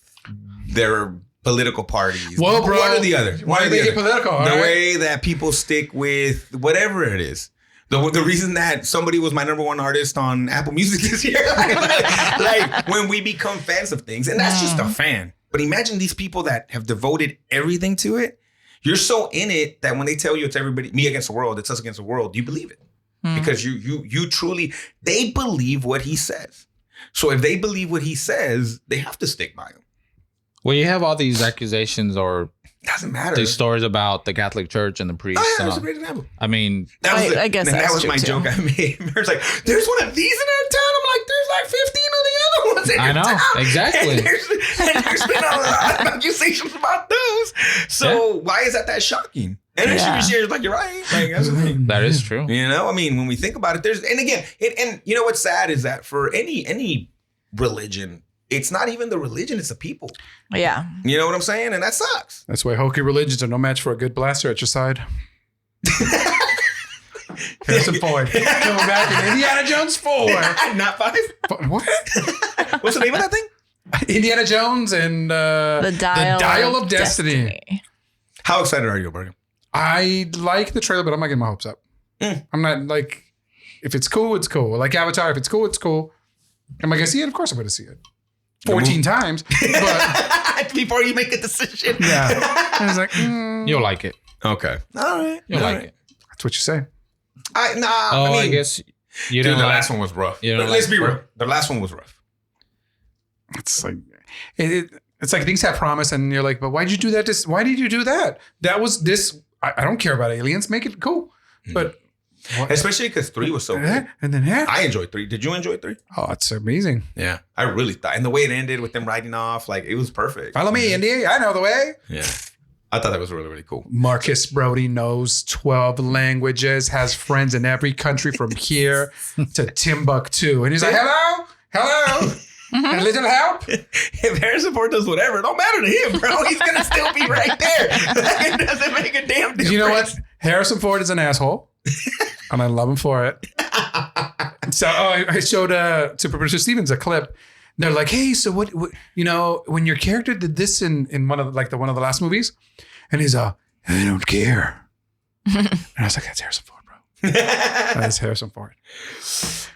their political parties. Well, bro, one or the other. Why do they get political? The way that people stick with whatever it is. The reason that somebody was my number one artist on Apple Music this year, like when we become fans of things, and that's just a fan. But imagine these people that have devoted everything to it. You're so in it that when they tell you it's everybody, me against the world, it's us against the world, you believe it because you truly, they believe what he says. So if they believe what he says, they have to stick by him. Well, you have all these accusations or Doesn't matter. these stories about the Catholic Church and the priests. Oh, yeah, and that's a all. great example. I mean, I guess and that that's was true my too. joke I made. There's like, there's one of these in our town. I'm like, there's like 15 of the other ones in I your know, town. exactly. And there's been a lot of accusations about those. So why is that shocking? And then she was shares like, you're right. Like, that's the thing. that is true. You know, I mean, when we think about it, there's, and again, and you know what's sad is that for any religion, it's not even the religion, it's the people. Yeah. You know what I'm saying? And that sucks. That's why hokey religions are no match for a good blaster at your side. Harrison Ford coming back in Indiana Jones 4. Not 5. What? What's the name of that thing? Indiana Jones and The Dial of Destiny. How excited are you, Bergen? I like the trailer, but I'm not getting my hopes up. I'm not like, if it's cool, it's cool. Like Avatar, if it's cool, it's cool. Am I going to see it? Of course I'm going to see it. 14 times. But before you make a decision. yeah. I was like, You'll like it. Okay. All right. You'll like it. that's what you say. I guess you Dude, didn't the like last one was rough. You don't Let's like be what? real. The last one was rough. It's like, it's like things have promise and you're like, but why did you do that? Why did you do that? That was this. I don't care about aliens. Make it cool. But what? Especially because 3 was so good. And then I enjoyed 3. Did you enjoy 3? oh, it's amazing. Yeah. I really thought. And the way it ended with them riding off, like, it was perfect. Follow me, Indy. I know the way. Yeah. I thought that was really, really cool. Marcus Brody knows 12 languages, has friends in every country from here to Timbuktu. And he's like, hello, hello, a little help. If Harrison Ford does whatever, it don't matter to him, bro. He's going to still be right there. It doesn't make a damn difference. You know what? Harrison Ford is an asshole. And I love him for it. So I showed to producer Stevens a clip. They're like, hey, so what you know, when your character did this in one of the one of the last movies, and he's I don't care. And I was like, that's Harrison Ford, bro. That's Harrison Ford.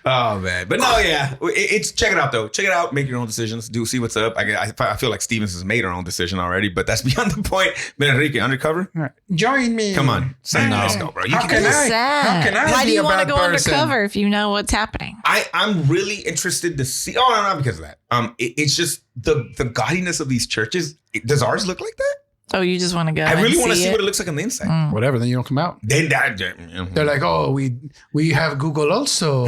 Oh man, but no, yeah, it's check it out though. Check it out, make your own decisions. Do see what's up. I feel like Stevens has made her own decision already, but that's beyond the point. Man, Enrique, undercover. All right. Join me. Come on, let's go, bro. You How can can do I? this. How can I Why be do you a want to bad go person? undercover if you know what's happening? I'm really interested to see. Oh, no, not because of that. It's just the gaudiness of these churches. Does ours look like that? Oh, you just want to go? I really want to see it? what it looks like on the inside. Whatever, then you don't come out. Then that. They're like, oh, we have Google also.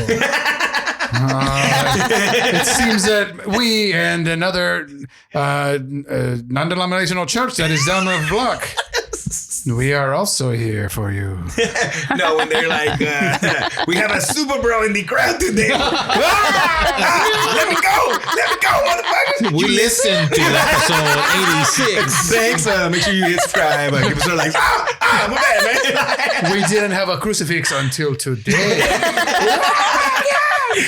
It seems that we and another non-denominational church that is down the block, we are also here for you. No, when they're like, we have a super bro in the crowd today. Let me go, motherfuckers. We listened to episode 86. Thanks. Make sure you hit subscribe. Give us a like. My bad, man. We didn't have a crucifix until today.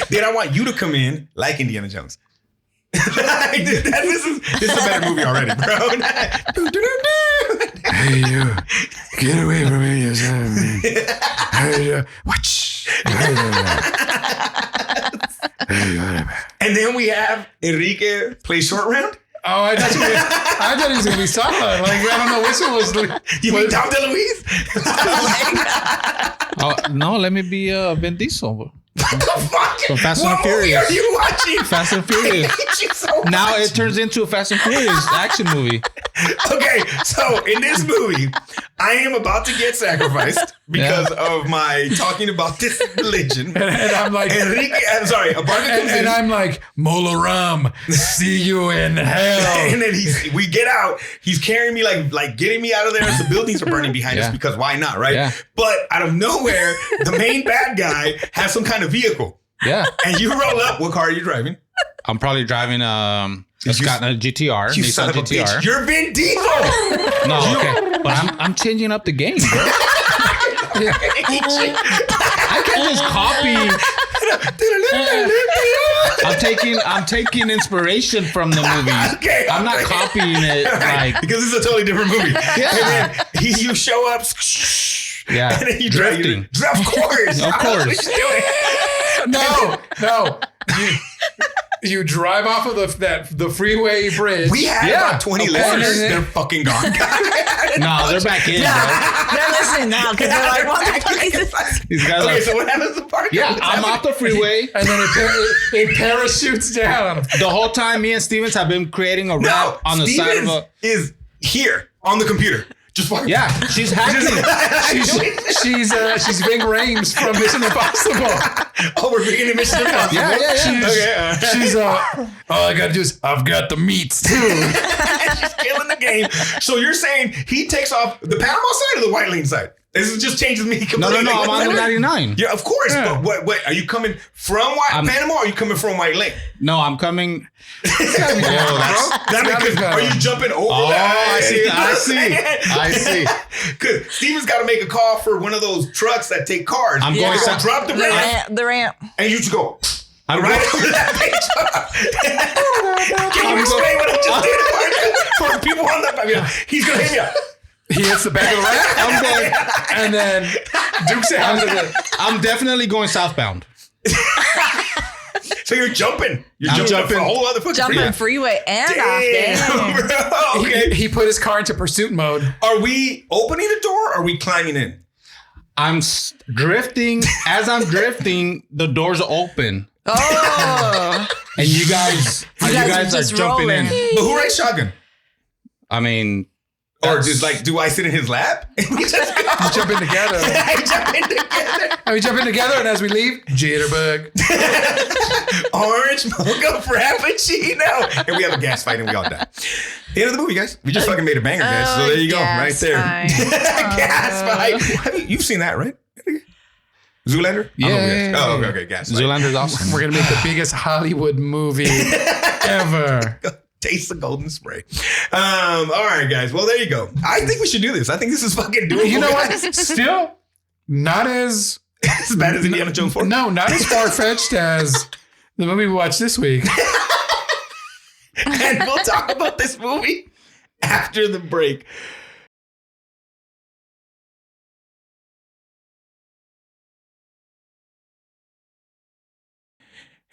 Then I want you to come in like Indiana Jones. This is a better movie already, bro. Hey, you, get away from me, you son of a- Hey, watch. And then we have Enrique play short round. Oh, I thought he was gonna be Sala. Like, I don't know which one was. You mean Tom DeLuise? Oh, no, let me be Vin Diesel. What the fuck? From Fast and What movie Furious. are you watching? Fast and Furious. I hate you so much. Now it turns into a Fast and Furious action movie. Okay, so in this movie, I am about to get sacrificed because of my talking about this religion. And I'm like, Enrique, I'm sorry, a bargain comes in. and I'm like, Mola Ram, see you in hell. And then we get out. He's carrying me like getting me out of there as the buildings are burning behind us because why not, right? Yeah. But out of nowhere, the main bad guy has some kind of vehicle. Yeah. And you roll up. What car are you driving? I'm probably driving a GTR. You Nissan son of a GTR. bitch. You're Vin Diesel. No, okay. But I'm changing up the game, bro. I can't just copy. I'm taking inspiration from the movie. Okay, I'm not copying it like because it's a totally different movie. Yeah. And then you show up. yeah. And then you Drifting. Of course. Of course. No. You drive off of the freeway bridge. We had about 20 listeners. They're fucking gone. No, they're back in, bro. They're listening now because they're like, what the fuck is this? These guys Okay, are. so what happens to the park? Yeah, I'm off the freeway. And then it parachutes down. The whole time, me and Stevens have been creating a rap on the side of a. is here on the computer. Just fucking. Yeah, she's hacking. She's Ving Rhames from Mission Impossible. Oh, we're beginning Mission Impossible. Yeah. She's all I gotta do is I've got the meats too. She's killing the game. So you're saying he takes off the Panama side or the White Lane side? This just changes me completely. No, I'm on the 99. Yeah, of course. Yeah. But what? Are you coming from Panama or are you coming from White Lane? No, I'm coming. Are you jumping over that? I see. Because Steven's got to make a call for one of those trucks that take cars. I'm going to drop the ramp. The ramp. And you just go I'm right going- over that page. Can you explain what I just did for people on the? He's going to hit me up. He hits the back of the ramp. I'm going. And then Duke says, I'm definitely going southbound. So you're jumping. I'm jumping for a whole other fucking Jumping freeway and off. Damn, Damn. bro. Okay. he put his car into pursuit mode. Are we opening the door or are we climbing in? I'm drifting. As I'm drifting, the doors open, Oh. and you guys are are just jumping rolling. in. But who rides shotgun? I mean, Or just like, do I sit in his lap? And we just go. We jump in together. Jump in together. And we jump in together, and as we leave, jitterbug. Orange mocha frappuccino. And we have a gas fight and we all die. The end of the movie, guys. We just fucking made a banger, guys. So there you go. Right gas there. fight. Gas fight. You've seen that, right? Zoolander? Yeah. Oh, okay. Gas fight. Zoolander's awesome. We're gonna make the biggest Hollywood movie ever. Taste the golden spray. All right, guys. Well, there you go. I think we should do this. I think this is fucking doable. You know what? Still, not as bad as Indiana Jones 4. No, not as far fetched as the movie we watched this week. And we'll talk about this movie after the break.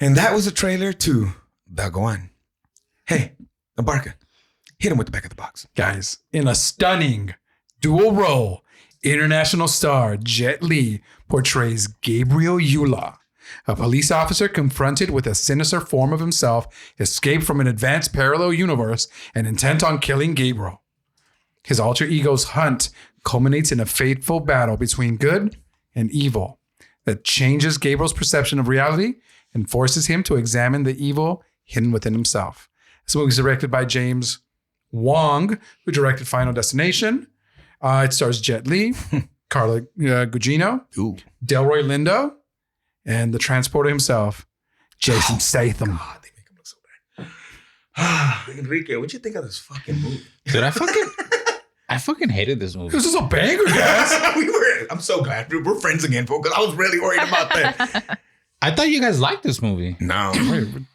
And that was a trailer to Daguan. Hey, Abarca, hit him with the back of the box. Guys, in a stunning dual role, international star Jet Li portrays Gabriel Yulaw, a police officer confronted with a sinister form of himself, escaped from an advanced parallel universe, and intent on killing Gabriel. His alter ego's hunt culminates in a fateful battle between good and evil that changes Gabriel's perception of reality and forces him to examine the evil hidden within himself. This movie is directed by James Wong, who directed Final Destination. It stars Jet Li, Carla Gugino, Delroy Lindo, and the transporter himself, Jason Statham. God, they make him look so bad. Enrique, what'd you think of this fucking movie? Dude, I fucking hated this movie. This is a banger, guys. I'm so glad we're friends again, folks, because I was really worried about that. I thought you guys liked this movie. No,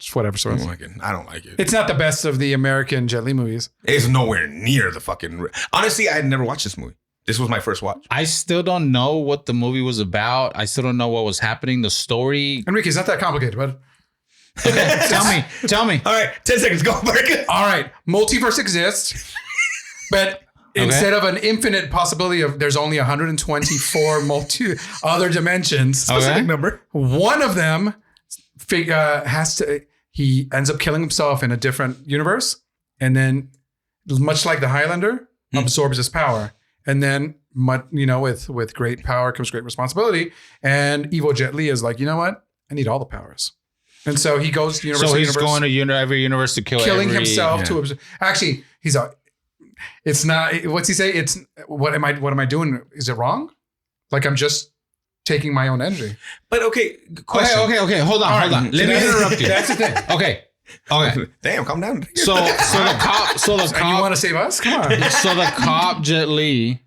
Just whatever. So I don't like it. it's not the best of the American Jet Li movies. It's nowhere near the fucking. Honestly, I had never watched this movie. This was my first watch. I still don't know what the movie was about. I still don't know what was happening. The story. Enrique, it's not that complicated, but Okay, tell me. All right, 10 seconds. Go, America. all right, multiverse exists, but instead of an infinite possibility of there's only 124 other dimensions, Specific number. one of them he ends up killing himself in a different universe, and then much like the Highlander, absorbs his power. And then, with great power comes great responsibility. And evil Jet Li is like, you know what? I need all the powers. And so he goes to universe. So he's universe, going to every universe to killing himself yeah. to absorb. Actually, it's not. What's he say? It's what am I doing? Is it wrong? Like I'm just taking my own energy. But okay, question. Okay. Hold on. Let me interrupt you. That's the thing. Okay. Damn, calm down. So the cop. And you want to save us? Come on. So the cop Jet Li,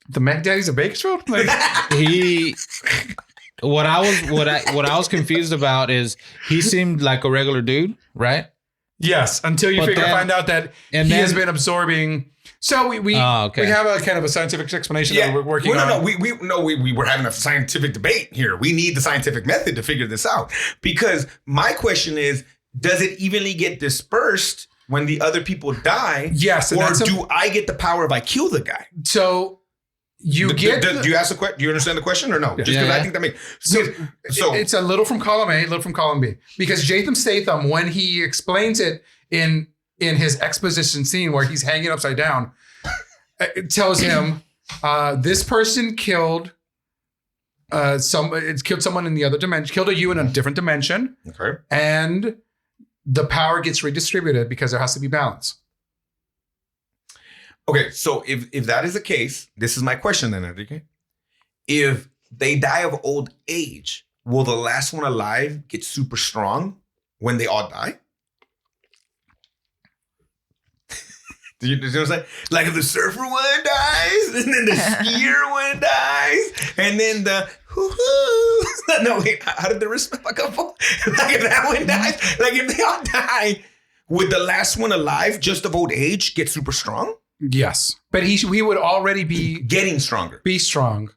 The Mac Daddies of Bakersfield? Like, he. What I was confused about is he seemed like a regular dude, right? Yes, until you find out that he has been absorbing. So we have a kind of a scientific explanation that we're working on. We were having a scientific debate here. We need the scientific method to figure this out. Because my question is, does it evenly get dispersed when the other people die? Yes. Or do I get the power if I kill the guy? So do you ask the question? Do you understand the question or no? Yeah. Just because I think that makes so it's a little from column A, a little from column B. Because Jatham Statham, when he explains it in his exposition scene where he's hanging upside down, it tells him this person killed someone in the other dimension, killed a you in a different dimension. Okay. And the power gets redistributed because there has to be balance. Okay, so if that is the case, this is my question then, Enrique. If they die of old age, will the last one alive get super strong when they all die? Do you know what I'm saying? Like if the surfer one dies, and then the skier one dies, and then the no, wait, how did the wrist fuck up? Like if that one dies, like if they all die, would the last one alive, just of old age, get super strong? Yes, but he would already be getting stronger. Be strong.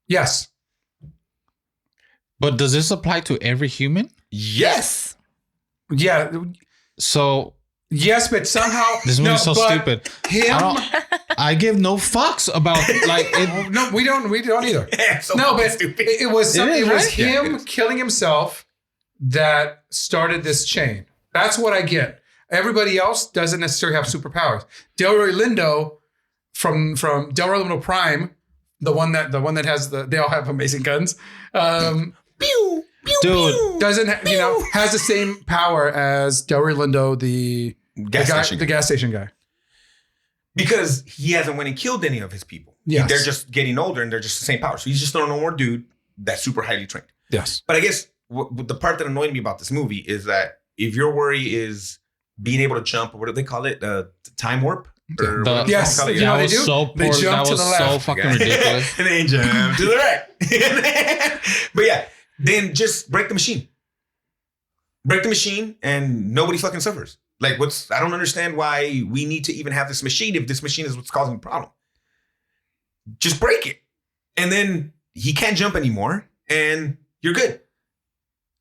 Yes. But does this apply to every human? Yes. Yeah. So yes, but somehow this movie's so stupid. I give no fucks about like it. No, we don't either. Yeah, so no, but stupid. it was him Yeah, killing himself that started this chain. That's what I get. Everybody else doesn't necessarily have superpowers. Delroy Lindo from Delroy Lindo Prime, the one that has they all have amazing guns. Pew, pew, dude pew, doesn't has the same power as Delroy Lindo, the gas station guy. Because he hasn't went and killed any of his people. Yes. They're just getting older and they're just the same power. So he's just a normal dude that's super highly trained. Yes. But I guess the part that annoyed me about this movie is that if your worry is being able to jump, or what do they call it? Time warp? Yes. They that was do. so poor. They jump that to was the so left. fucking ridiculous. And they jump to the right. But yeah, then just break the machine. Break the machine and nobody fucking suffers. Like I don't understand why we need to even have this machine if this machine is what's causing the problem. Just break it. And then he can't jump anymore and you're good.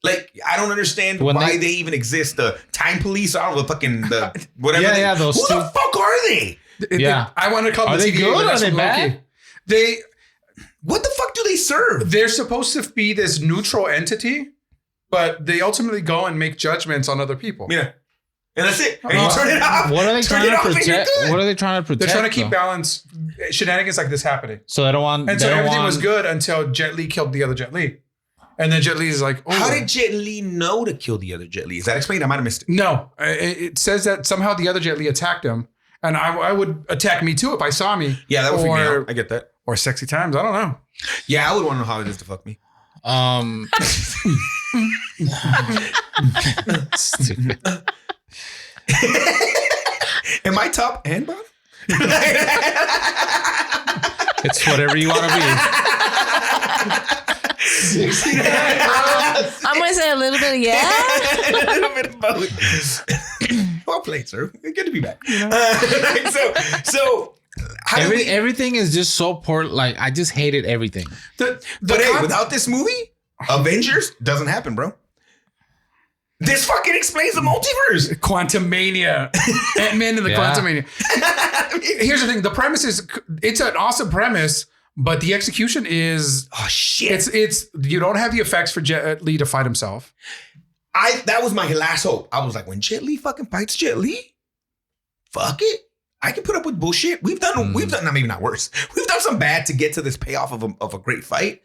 Like, I don't understand why they even exist. The time police, I don't know, the whatever. Yeah, those Who two. the fuck are they? Yeah. I want to call them Are they TVA, good? but that's Are they bad? What the fuck do they serve? They're supposed to be this neutral entity, but they ultimately go and make judgments on other people. Yeah. And that's it. And you turn it off. What are they trying to protect? What are they trying to protect? They're trying to keep balance. Shenanigans like this happening. So they don't want. And so everything was good until Jet Li killed the other Jet Li. And then Jet Li is like, oh. How did Jet Li know to kill the other Jet Li? Is that explained? I might have missed it. No. It says that somehow the other Jet Li attacked him. And I would attack me too if I saw me. Yeah, that would freak me out. I get that. Or sexy times. I don't know. Yeah, I would want to know how it is to fuck me. Stupid. Am I top and bottom? It's whatever you want to be. I'm gonna say a little bit, yeah. A little bit of both. Well played, sir. Good to be back. So how everything is just so poor. Like I just hated everything. But hey, without this movie, Avengers doesn't happen, bro. This fucking explains the multiverse. Quantumania. Ant-Man and the Quantumania. Here's the thing. The premise is, it's an awesome premise, but the execution is, oh shit. It's you don't have the effects for Jet Li to fight himself. That was my last hope. I was like, when Jet Li fucking fights Jet Li, fuck it. I can put up with bullshit. We've done, maybe not worse. We've done some bad to get to this payoff of a great fight.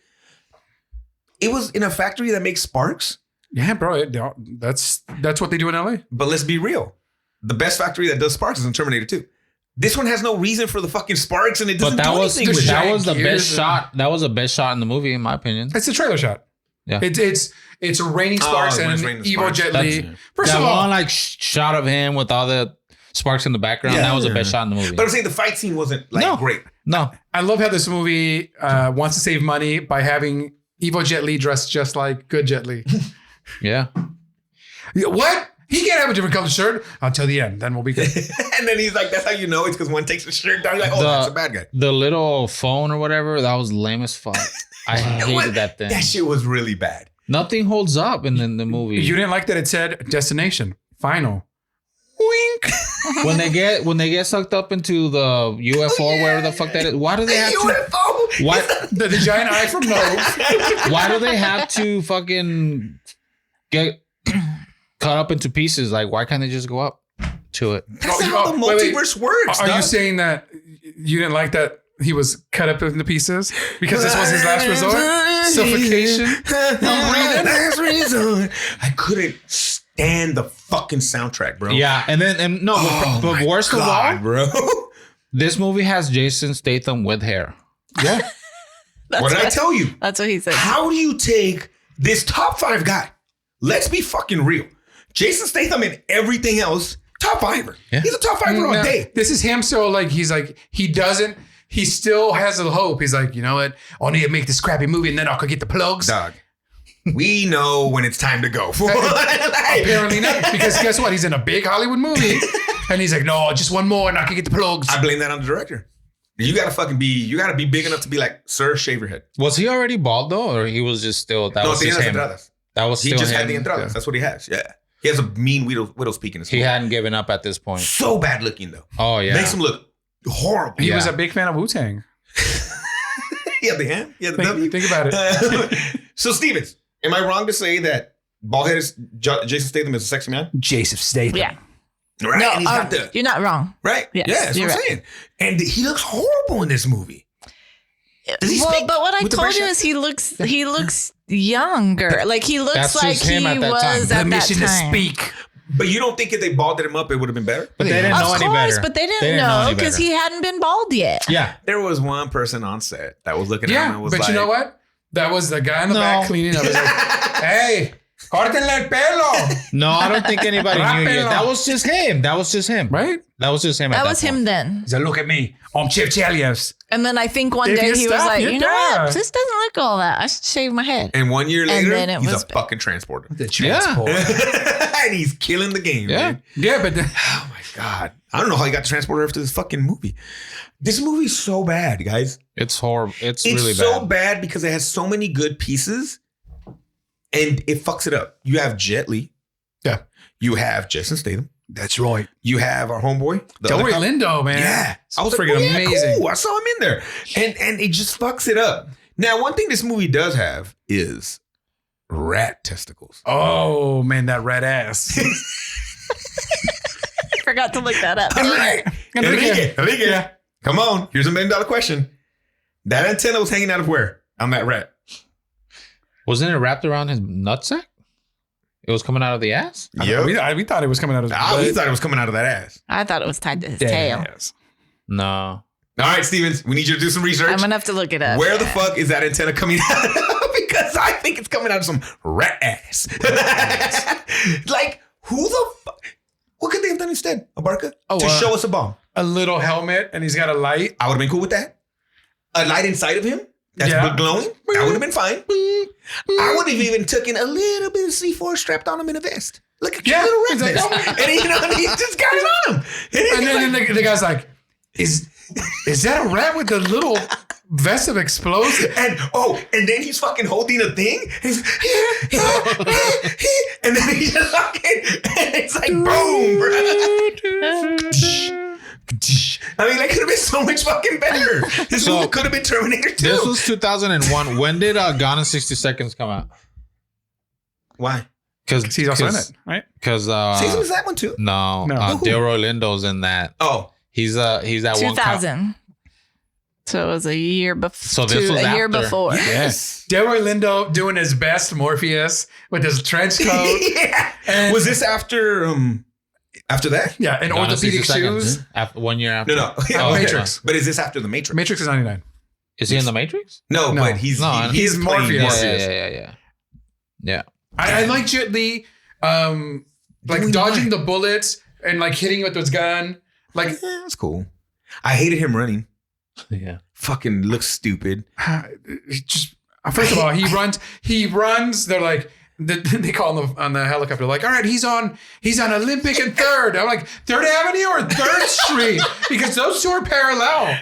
It was in a factory that makes sparks. Yeah, bro. That's what they do in LA. But let's be real. The best factory that does sparks is in Terminator 2. This one has no reason for the fucking sparks, and it doesn't do anything with it. That was the best shot. That was the best shot in the movie, in my opinion. It's a trailer shot. Yeah, it's raining sparks and an evil Jet Li. First of all, one shot of him with all the sparks in the background. Yeah. That was the best shot in the movie. But I'm saying the fight scene wasn't great. No, I love how this movie wants to save money by having evil Jet Li dressed just like good Jet Li. Yeah. What? He can't have a different color shirt until the end. Then we'll be good. And then he's like, that's how you know it's because one takes the shirt down. You're like, oh, that's a bad guy. The little phone or whatever, that was lame as fuck. I hated that thing. That shit was really bad. Nothing holds up in the movie. You didn't like that it said destination, final. Wink. when they get sucked up into the UFO or wherever the fuck that is, why do they have UFO? to? Why The giant eye from Nose. why do they have to fucking get cut up into pieces? Like, why can't they just go up to it? That's how the multiverse works. Are you saying that you didn't like that he was cut up into pieces because this was his last resort? Suffocation. Last resort. I couldn't stand the fucking soundtrack, bro. Yeah, but worst of all, bro. this movie has Jason Statham with hair. Yeah. What did I tell you? That's what he said. How do you take this top 5 guy? Let's be fucking real. Jason Statham and everything else, top 5er. Yeah. He's a top 5er all day. This is him. So like, he still has a hope. He's like, you know what? I need to make this crappy movie and then I could get the plugs. Dog. We know when it's time to go. Apparently not. Because guess what? He's in a big Hollywood movie. And he's like, no, just one more and I can get the plugs. I blame that on the director. You gotta be big enough to be like, sir, shave your head. Was he already bald though? Or he was just still, that was just him? That was still him. He just had the entradas. Yeah. That's what he has. Yeah. He has a mean widow's peak in his He hadn't given up at this point. So bad looking though. Oh yeah. Makes him look horrible. He was a big fan of Wu-Tang. He had the hand. He had the W. Think about it. So Stevens, am I wrong to say that bald-headed Jason Statham is a sexy man? Jason Statham. Yeah. Right. No, and he's got the you're not wrong. right. Yes, yeah, that's what I'm right. saying. And he looks horrible in this movie. Does he speak but what I with the told British you is he looks younger. Like he looks That's like just him he at that time. was at that Permission to time. speak. But you don't think if they balded him up, it would have been better? But they didn't know any better. But they didn't know any because better. he hadn't been bald yet. Yeah. There was one person on set that was looking at him and was but like, you know what? That was the guy in the back cleaning up. He's like, hey, córtenle el pelo. No, I don't think anybody knew yet. That was just him. Right? That was just him. That at was that him point. then. He's like, look at me. I'm Chip Chelios. And then I think one If day you he was stop, like, you're you know there. what? This doesn't look all that. I should shave my head. and 1 year later, then it he's was a fucking transporter. The transport. And he's killing the game, Yeah. man. Yeah, but Oh my God. I don't know how he got the transporter after this fucking movie. This movie's so bad, guys. It's horrible. It's It's really so bad. bad because it has so many good pieces and it fucks it up. You have Jet Li. Yeah. You have Jason Statham. that's right. You have our homeboy. the Delroy other cop. Lindo, man. Yeah. I was freaking yeah, amazing. Cool. I saw him in there. And it just fucks it up. Now, one thing this movie does have is rat testicles. Oh, man, that red ass. I forgot to look that up. All right. Enrique. Yeah. Come on. Here's a $1 million question. That antenna was hanging out of where? On that rat. Wasn't it wrapped around his nutsack? It was coming out of the ass? Yeah. We thought it was coming out of his We thought it was coming out of that ass. I thought it was tied to his tail. Yes. No. All right, Stevens, we need you to do some research. I'm gonna have to look it up. Where the fuck is that antenna coming out of? Because I think it's coming out of some rat ass. Like, who the fuck? What could they have done instead, Abarca? To show us a bomb. A little helmet, and he's got a light. I would have been cool with that. A light inside of him that's glowing. That would have been fine. I would have even taken a little bit of C4 strapped on him in a vest. Look at Yeah. little rat He's like, vest. And he just got it on him. And then the guy's like, is that a rat with a little vest of explosive? And then he's fucking holding a thing. He's, and then he's just fucking, and it's like boom, bro. I mean, that could have been so much fucking better. This movie could have been Terminator 2. This was 2001. When did Gone in 60 Seconds come out? Why? Because he's also in it, right? Because Season was that one too? no, No. Delroy Lindo's in that. Oh, He's that one. 2000. So it was a year before. So this was a year after. before. yes. Delroy Lindo doing his best Morpheus with his trench coat. Yeah. And Was this after that? yeah, and Gone in 60 orthopedic Seconds. shoes. After 1 year after. No. Oh, Matrix. But is this after the Matrix? Matrix is 99. Is he in the Matrix? No, No. but he's No, he's he's playing Morpheus. Morpheus. Yeah. I like Jet Li, like Doing dodging what? the bullets and like hitting with his gun. Like, Yeah, that's cool. I hated him running. Yeah. Fucking looks stupid. just first of all, he runs. They're like, they call him on the helicopter, like, all right, he's on Olympic and 3rd. I'm like, 3rd Avenue or 3rd Street? Because those two are parallel.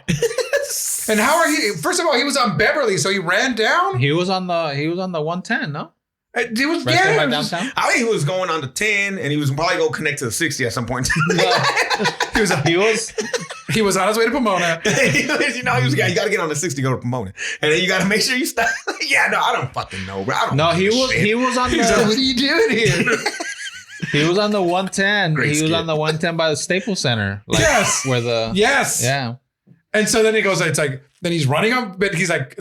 And how are he? First of all, he was on Beverly, so he ran down. He was on the 110, no? It was Right there by downtown. I think he was going on the 10, and he was probably going to connect to the 60 at some point. He was on his way to Pomona. You got to get on the 60 to go to Pomona, and then you got to make sure you stop. Yeah, no, I don't fucking know, bro. I don't know He was on the. What are you doing here? He was on the 110. Great He was skit. on the 110 by the Staples Center. Like, Yes. Where the Yes. Yeah. And so then he goes, it's like, then he's running up, but he's like,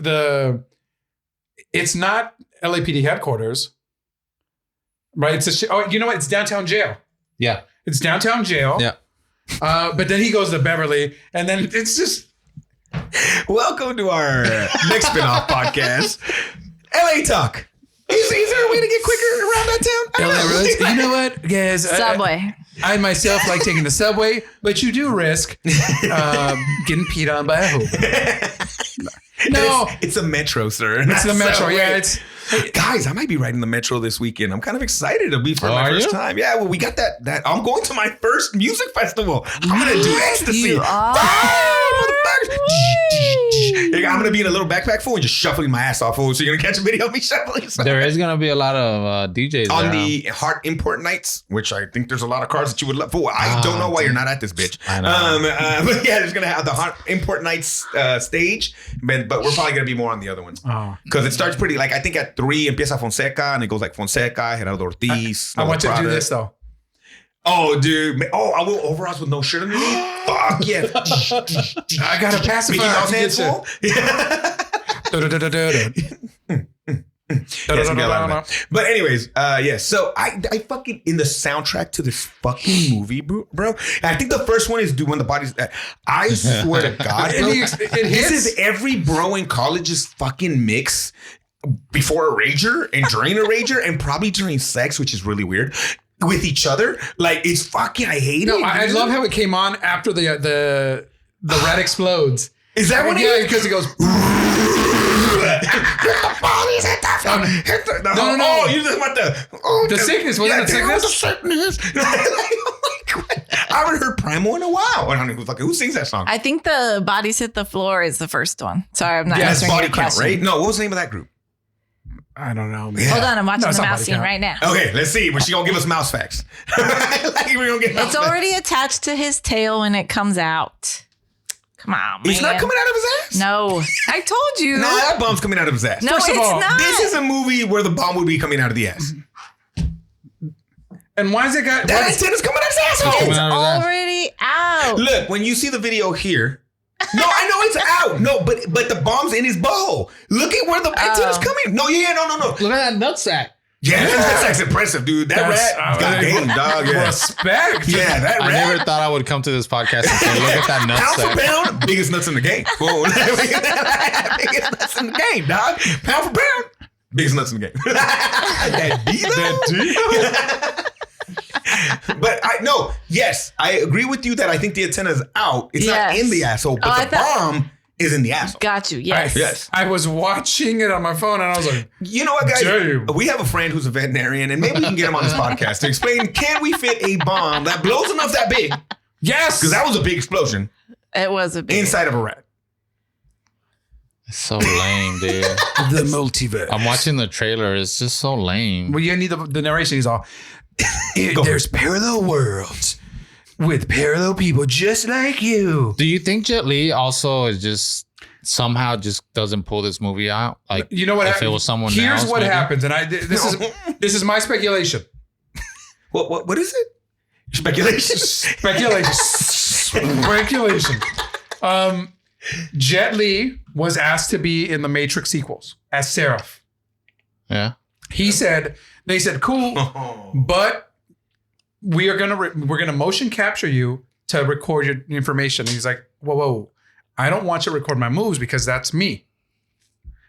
it's not LAPD headquarters, right? It's you know what? It's downtown jail. Yeah. It's downtown jail. Yeah. But then he goes to Beverly, and then it's just. Welcome to our next spinoff podcast, LA Talk. Is there a way to get quicker around that town? LA roads. You know what, guys? Subway. I myself like taking the subway, but you do risk getting peed on by a Hoover. No, it's a metro, sir. it's the metro. Yeah, it's. Guys, I might be riding the metro this weekend. I'm kind of excited to be for my are first you? time. Yeah, well, we got that. I'm going to my first music festival. I'm gonna do ecstasy. You are. I'm gonna be in a little backpack full and just shuffling my ass off. So you're gonna catch a video of me shuffling. There is gonna be a lot of DJs On there. the Heart Import Nights, which I think there's a lot of cars that you would love. For. I don't know why you're not at this bitch. I know. But yeah, there's gonna have the Heart Import Nights stage, but we're probably gonna be more on the other ones because it starts pretty like I think at 3 empieza Fonseca and it goes like Fonseca, Gerardo Ortiz. I want you to do Prada. this though. Oh, dude. Oh, I will overalls with no shirt on me. Fuck yeah. I got a pacifier. Mickey Mouse hands full. Yes, we got a lot of that. But anyways, yeah. So I fucking in the soundtrack to this fucking movie, bro. And I think the first one is "Do When the Body's." I swear to God, bro, this is every bro in college's fucking mix before a rager and during a rager and probably during sex, which is really weird. With each other, like it's fucking. I hate it. I dude. love how it came on after the rat explodes. Is that what? Yeah, because he goes. No. Oh, you just want The sickness, wasn't it sickness? The sickness. I haven't heard Primal in a while. I don't know who sings that song. I think the Bodies Hit the Floor is the first one. Sorry, I'm not That's answering Body your Count, question. right? No, what was the name of that group? I don't know. Man. Yeah. Hold on, I'm watching it's the not mouse Body scene Count. right now. Okay, let's see. Was she gonna give us mouse facts? Like, we're gonna get mouse It's facts. already attached to his tail when it comes out. Come on, man. It's not coming out of his ass. No, I told you. No, that bomb's coming out of his ass. No, First of it's all, not. This is a movie where the bomb would be coming out of the ass. And why is it got? That antenna's coming out of his ass. It's coming out of his ass. already out. Look, when you see the video here. No, I know it's out. No, but the bomb's in his butthole. Look at where the antenna's coming. No, no. Look at that nutsack. Yeah, that's impressive, dude. That rat got game, dog. Yeah. Respect. Yeah, that I rat. never thought I would come to this podcast and say, look at that Pound for nutsack. pound, biggest nuts in the game. Whoa. Biggest nuts in the game, dog. Pound for pound, biggest nuts in the game. That D, But yes, I agree with you that I think the antenna's out. It's not Yes. in the asshole, but Oh, I the thought- bomb is in the asshole. Got you. Yes. Yes. I was watching it on my phone and I was like, You know what, guys? Damn. We have a friend who's a veterinarian, and maybe we can get him on this podcast to explain, can we fit a bomb that blows enough that big? yes. Because that was a big explosion It was a big. inside of a rat. It's so lame, dude. The multiverse. I'm watching the trailer. It's just so lame. Well, you need the narration. He's all, Go. there's parallel worlds with parallel people just like you. Do you think Jet Li also is just somehow just doesn't pull this movie out? Like, You know what? if it was someone Here's else, what maybe? happens, and this is my speculation. What is it? Speculation. Speculation. Jet Li was asked to be in the Matrix sequels as Seraph. Yeah. They said, cool, but we're gonna motion capture you to record your information. And he's like, whoa, I don't want you to record my moves because that's me.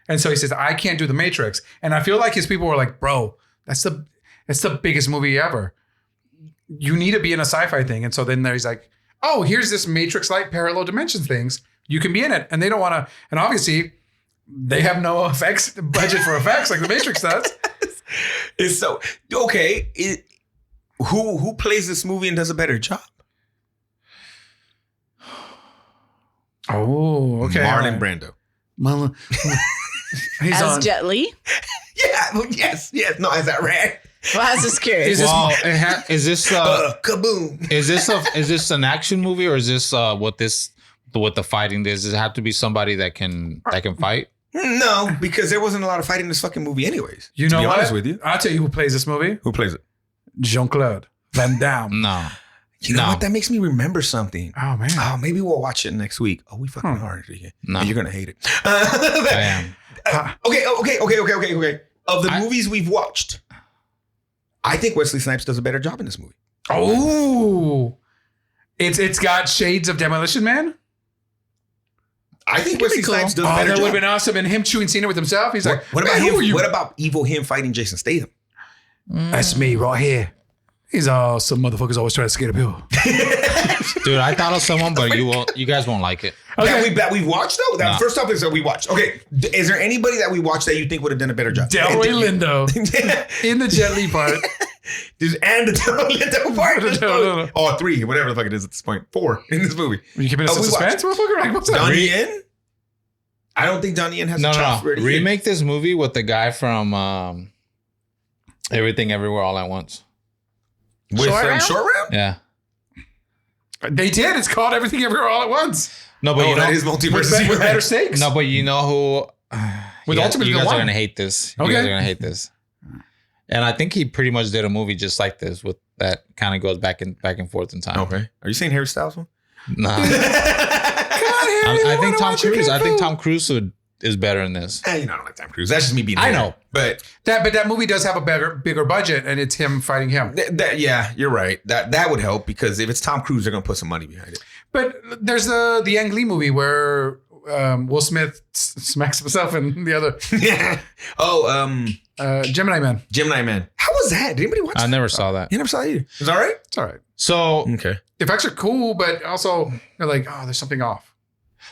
And so he says, I can't do the Matrix. And I feel like his people were like, bro, that's the biggest movie ever. You need to be in a sci-fi thing. And so then he's like, oh, here's this Matrix-like parallel dimensions things. You can be in it. And they don't want to, and obviously they have no effects budget for effects like the Matrix does. It's so okay. Who plays this movie and does a better job? Oh, okay. Marlon Brando. He's As on. Jet Li? Yeah. Well, yes. No, is that right? Well, I was just curious. Well, is this Kaboom. is this an action movie or is this what the fighting is? Does it have to be somebody that can fight? No, because there wasn't a lot of fighting in this fucking movie, anyways. You know to be what? honest with you, I'll tell you who plays this movie. who plays it? Jean-Claude Van Damme. No. You know No. what? That makes me remember something. Oh man. Oh, maybe we'll watch it next week. Oh, we fucking are. Enrique. No. You're gonna hate it. I am. Okay. Of the movies we've watched, I think Wesley Snipes does a better job in this movie. Oh, it's got shades of Demolition Man. I think Wesley cool. Snipes does a Oh, better that would have job. been awesome. And him chewing Cena with himself. He's like, What about "Man, him? who are you?" What about evil him fighting Jason Statham? That's me right here. He's all some motherfuckers always try to skate uphill. Dude, I thought of someone, but you guys won't like it. That we've watched though. That No. first topic that we watched. Okay, is there anybody that we watched that you think would have done a better job? Delroy Lindo in the Jet Li part. And the Delroy Lindo part. No. Oh, 3, whatever the fuck it is at this point. 4 in this movie. Are you keeping us in we suspense, motherfucker? Like, what's that? Donnie Yen? I don't think Donnie Yen has a chop for it. Remake this movie with the guy from Everything Everywhere All at Once. With Short Round? Short Round? Yeah. They did. It's called Everything Everywhere All at Once. No, but Oh, you know, that is multiverse. With better stakes. no, but you know who? With you guys, Ultimate you the guys one. are gonna hate this. Okay. You guys are gonna hate this. And I think he pretty much did a movie just like this, with that kind of goes back and forth in time. Okay. Are you saying Harry Styles one? No, I think Tom Cruise. I think Tom Cruise is better in this. You know, I don't like Tom Cruise. That's just me being. I know. but that movie does have a bigger budget, and it's him fighting him. yeah, you're right. That would help because if it's Tom Cruise, they're gonna put some money behind it. But there's the Ang Lee movie where Will Smith smacks himself and the other Gemini Man. Gemini Man. How was that? Did anybody watch I that? never saw that. You never saw it either. Is that all right? It's all right. So, Okay. The effects are cool, but also they're like, oh, there's something off.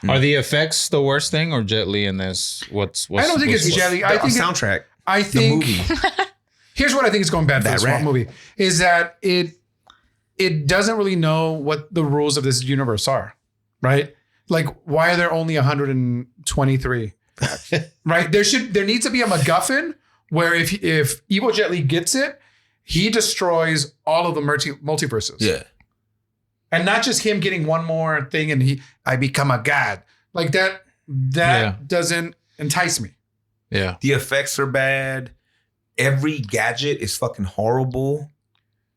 are the effects the worst thing, or Jet Li in this? What's I don't think it's Jet Li. I think soundtrack. I think movie. Here's what I think is going bad for That this rat. movie is that it doesn't really know what the rules of this universe are, right? Like, why are there only 123? Right? There needs to be a MacGuffin where if Evil Jet Li gets it, he destroys all of the multiverses. Yeah. And not just him getting one more thing and I become a god. Like that doesn't entice me. Yeah. The effects are bad. Every gadget is fucking horrible.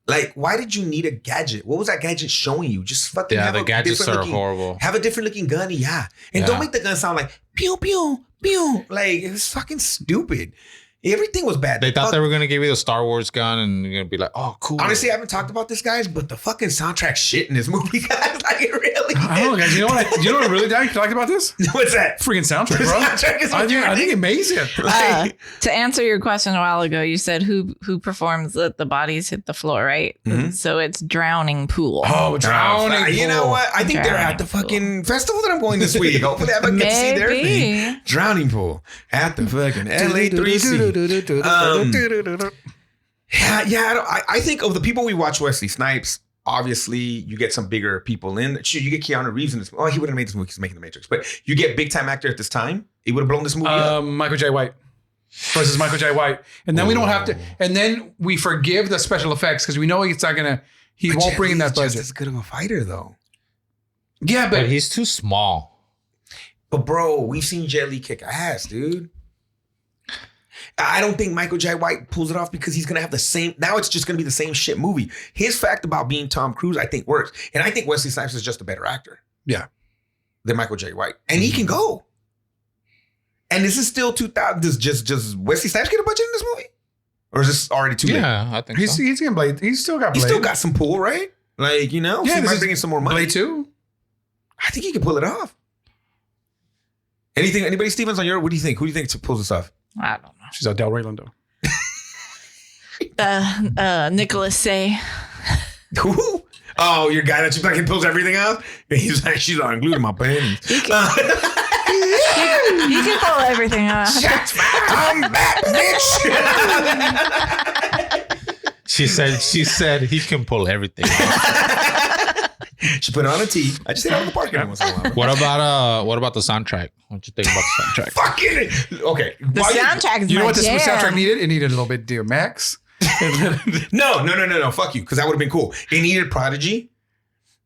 Like, why did you need a gadget? What was that gadget showing you? Just fucking Yeah, have the a gadgets different are looking, horrible. Have a different looking gun, yeah. And Yeah. don't make the gun sound like pew pew pew. Like, it was fucking stupid. Everything was bad. They thought they were gonna give you the Star Wars gun, and you're gonna be like, "Oh, cool." Honestly, I haven't talked about this, guys, but the fucking soundtrack shit in this movie, guys. Like, it really. I don't know, guys. You know what I'm really dying to talk about this? What's that? Freaking soundtrack, The bro. soundtrack is I think amazing. To answer your question a while ago, you said who performs the bodies hit the floor, right? Mhm. So it's Drowning Pool. Oh, drowning. You know pool. what? I think they're at the fucking festival that I'm going this week. Hopefully, I get to see their thing. Maybe. Drowning Pool at the fucking LA3C. I think of the people we watch, Wesley Snipes. Obviously, you get some bigger people in. Sure, you get Keanu Reeves in this. Oh, he wouldn't have made this movie. He's making The Matrix. But you get big time actor at this time. He would have blown this movie up. Michael J. White versus Michael J. White. And then we don't have to, and then we forgive the special effects because we know he's not going to, he But won't Jet bring in Li's that budget. just as good of a fighter, though. Yeah, but but he's too small. But bro, we've seen Jet Li kick ass, dude. I don't think Michael J. White pulls it off because he's gonna have the same. Now it's just gonna be the same shit movie. His fact about being Tom Cruise, I think, works, and I think Wesley Snipes is just a better actor. Yeah. Than Michael J. White, and he can go. And this is still 2000. Does just Wesley Snipes get a budget in this movie, or is this already too late? Yeah, I think he's so. getting Blade. He's still got He Blade. still got some pull, right? Like, you know, Yeah, so he this might is bring in some more money. Blade 2. I think he can pull it off. Anybody, Stevens, on your? What do you think? Who do you think pulls this off? I don't know. She's a Delroy Lindo. Nicholas Say. Who? Oh, your guy that you fucking pulls everything off? He's like, she's on glue to my panties. He can pull everything off. Shots fired. I'm back, bitch. She said he can pull everything. She put it on a tee. I just hit it on the park every once in a while. What about the soundtrack? What you think about the soundtrack? Fucking okay. The soundtrack is You know my what this jam. soundtrack needed? It needed a little bit DMX. No. Fuck you, because that would have been cool. It needed Prodigy.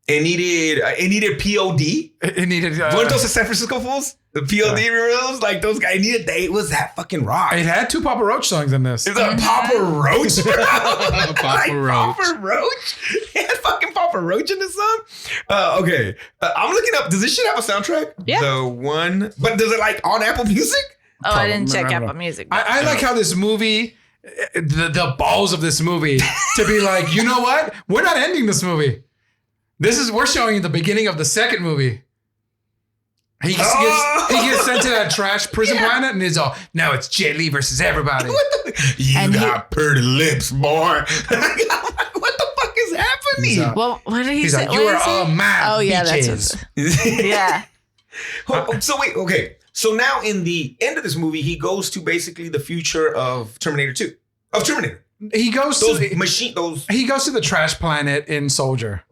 It needed POD. It needed. Weren't those the San Francisco Fools? The POD reels, like those guys needed. It was that fucking rock. It had 2 Papa Roach songs in this. It's a Papa Roach, bro. Papa Roach. Papa Roach. It had fucking Papa Roach in this song. Okay, I'm looking up. Does this shit have a soundtrack? Yeah. The one, but does it like on Apple Music? Oh, I didn't check I out don't the know. music. I like how this movie, the balls of this movie, to be like, you know what? We're not ending this movie. We're showing you the beginning of the second movie. He gets sent to that trash prison planet, and he's all, now it's Jet Li versus everybody. You got pretty lips, boy. What the fuck is happening? Well, what did he He's say? like, you are all my Oh yeah, bitches. that's yeah. So wait, okay. So now in the end of this movie, he goes to basically the future of Terminator 2. Of Terminator. He goes Those to He goes to the trash planet in Soldier.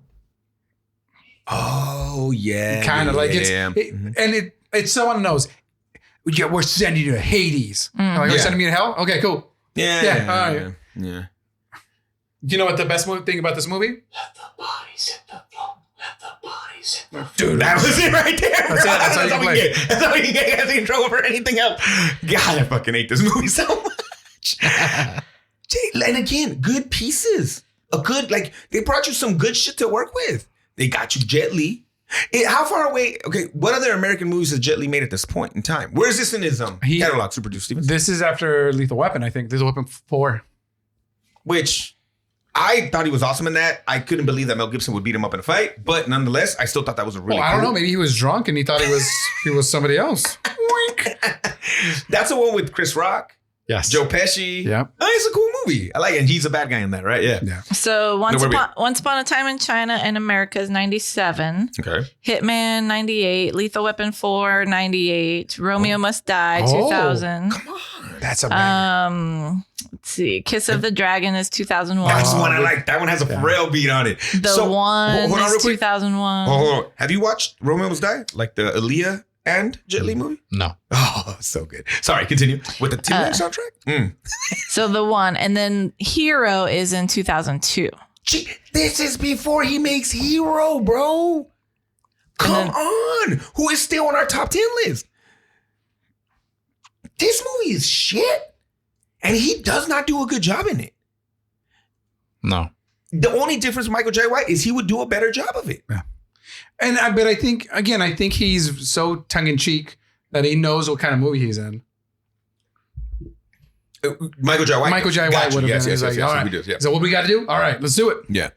Oh yeah. Kind of like yeah. it's so on the nose. Yeah, we're sending you to Hades. Like, we're Yeah. sending me to hell? Okay, cool. Yeah. all right. Yeah. Do you know what the best thing about this movie? Let the bodies hit the floor. Let the bodies hit the Dude, that was it right there. That's it. That's all you can we play. get. That's all we can get. Has in trouble for anything else. God, I fucking hate this movie so much. And again, good pieces. They brought you some good shit to work with. They got you Jet Li. How far away? Okay, what other American movies has Jet Li made at this point in time? Where is this in his catalog? Super Duper Stevens. This is after Lethal Weapon, I think. Lethal Weapon 4. Which I thought he was awesome in that. I couldn't believe that Mel Gibson would beat him up in a fight, but nonetheless, I still thought that was a really. Well, I don't know. Maybe he was drunk and he thought he was somebody else. Wink. That's the one with Chris Rock, Yes. Joe Pesci. Yeah. Oh, it's a cool movie. I like it. And he's a bad guy in that, right? Yeah. So Once we're Upon a Time in China and America is 97. Okay. Hitman 98. Lethal Weapon 4 98. Romeo Must Die Oh. 2000. That's a banger. Let's see. Kiss of the Dragon is 2001. That's the one I like. That one has a Pharrell beat on it. The one hold on real is quick. 2001. Hold on. Have you watched Romeo Must Die? Like the Aaliyah and Jet Li movie? No. Oh, so good. Sorry, continue. With the Timberlake soundtrack? So the one. And then Hero is in 2002. Gee, this is before he makes Hero, bro. Come on. Who is still on our top 10 list? This movie is shit. And he does not do a good job in it. No. The only difference with Michael J. White is he would do a better job of it. Yeah. But I think he's so tongue in cheek that he knows what kind of movie he's in. Michael J. White. Michael J. Got White you. would have Yes, been. yes, He's yes, like, yes, all right. we do, yeah. So what we got to do? All right, let's do it. Yeah.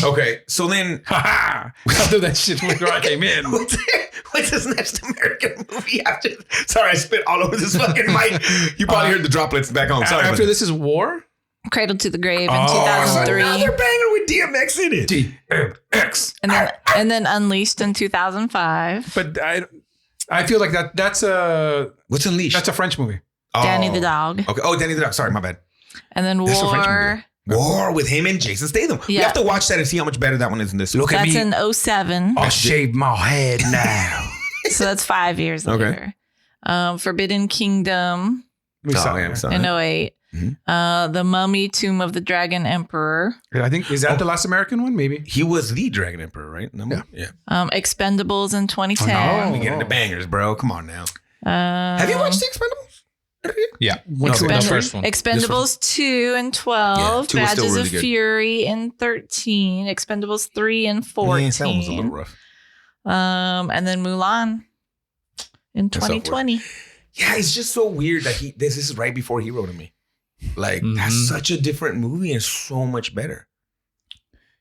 Okay. So then, I'll do that shit before I came in. what's his next American movie after? Sorry, I spit all over this fucking mic. You probably heard the droplets back home. Sorry. After this is War? Cradle to the Grave in Oh, 2003. Another banger with DMX in it. DMX. And then Unleashed in 2005. But I feel like that's a What's Unleashed? That's a French movie. Danny the Dog. Okay. Oh, Danny the Dog. Sorry, my bad. And then That's a French War. War with him and Jason Statham. We Yeah. have to watch that and see how much better that one is than this. Look That's at me. in 07. I'll shave my head now. So that's 5 years Okay. later. Forbidden Kingdom We saw yeah, I'm it. sorry. in 08. Mhm. The Mummy, Tomb of the Dragon Emperor. I think is that the last American one? Maybe. He was the Dragon Emperor, right? No, yeah. Expendables in 2010. We getting the bangers, bro. Come on now. Have Have you watched The Expendables? Yeah. Which No, one? the first one. Expendables 2 and 12. Yeah, 2 was still Badges really of good. Fury in 13. Expendables 3 and 14. Yes, that one was a little rough. And then Mulan in so forth. 2020. Yeah, it's just so weird that this is right before Hero to me. Like, that's such a different movie and so much better.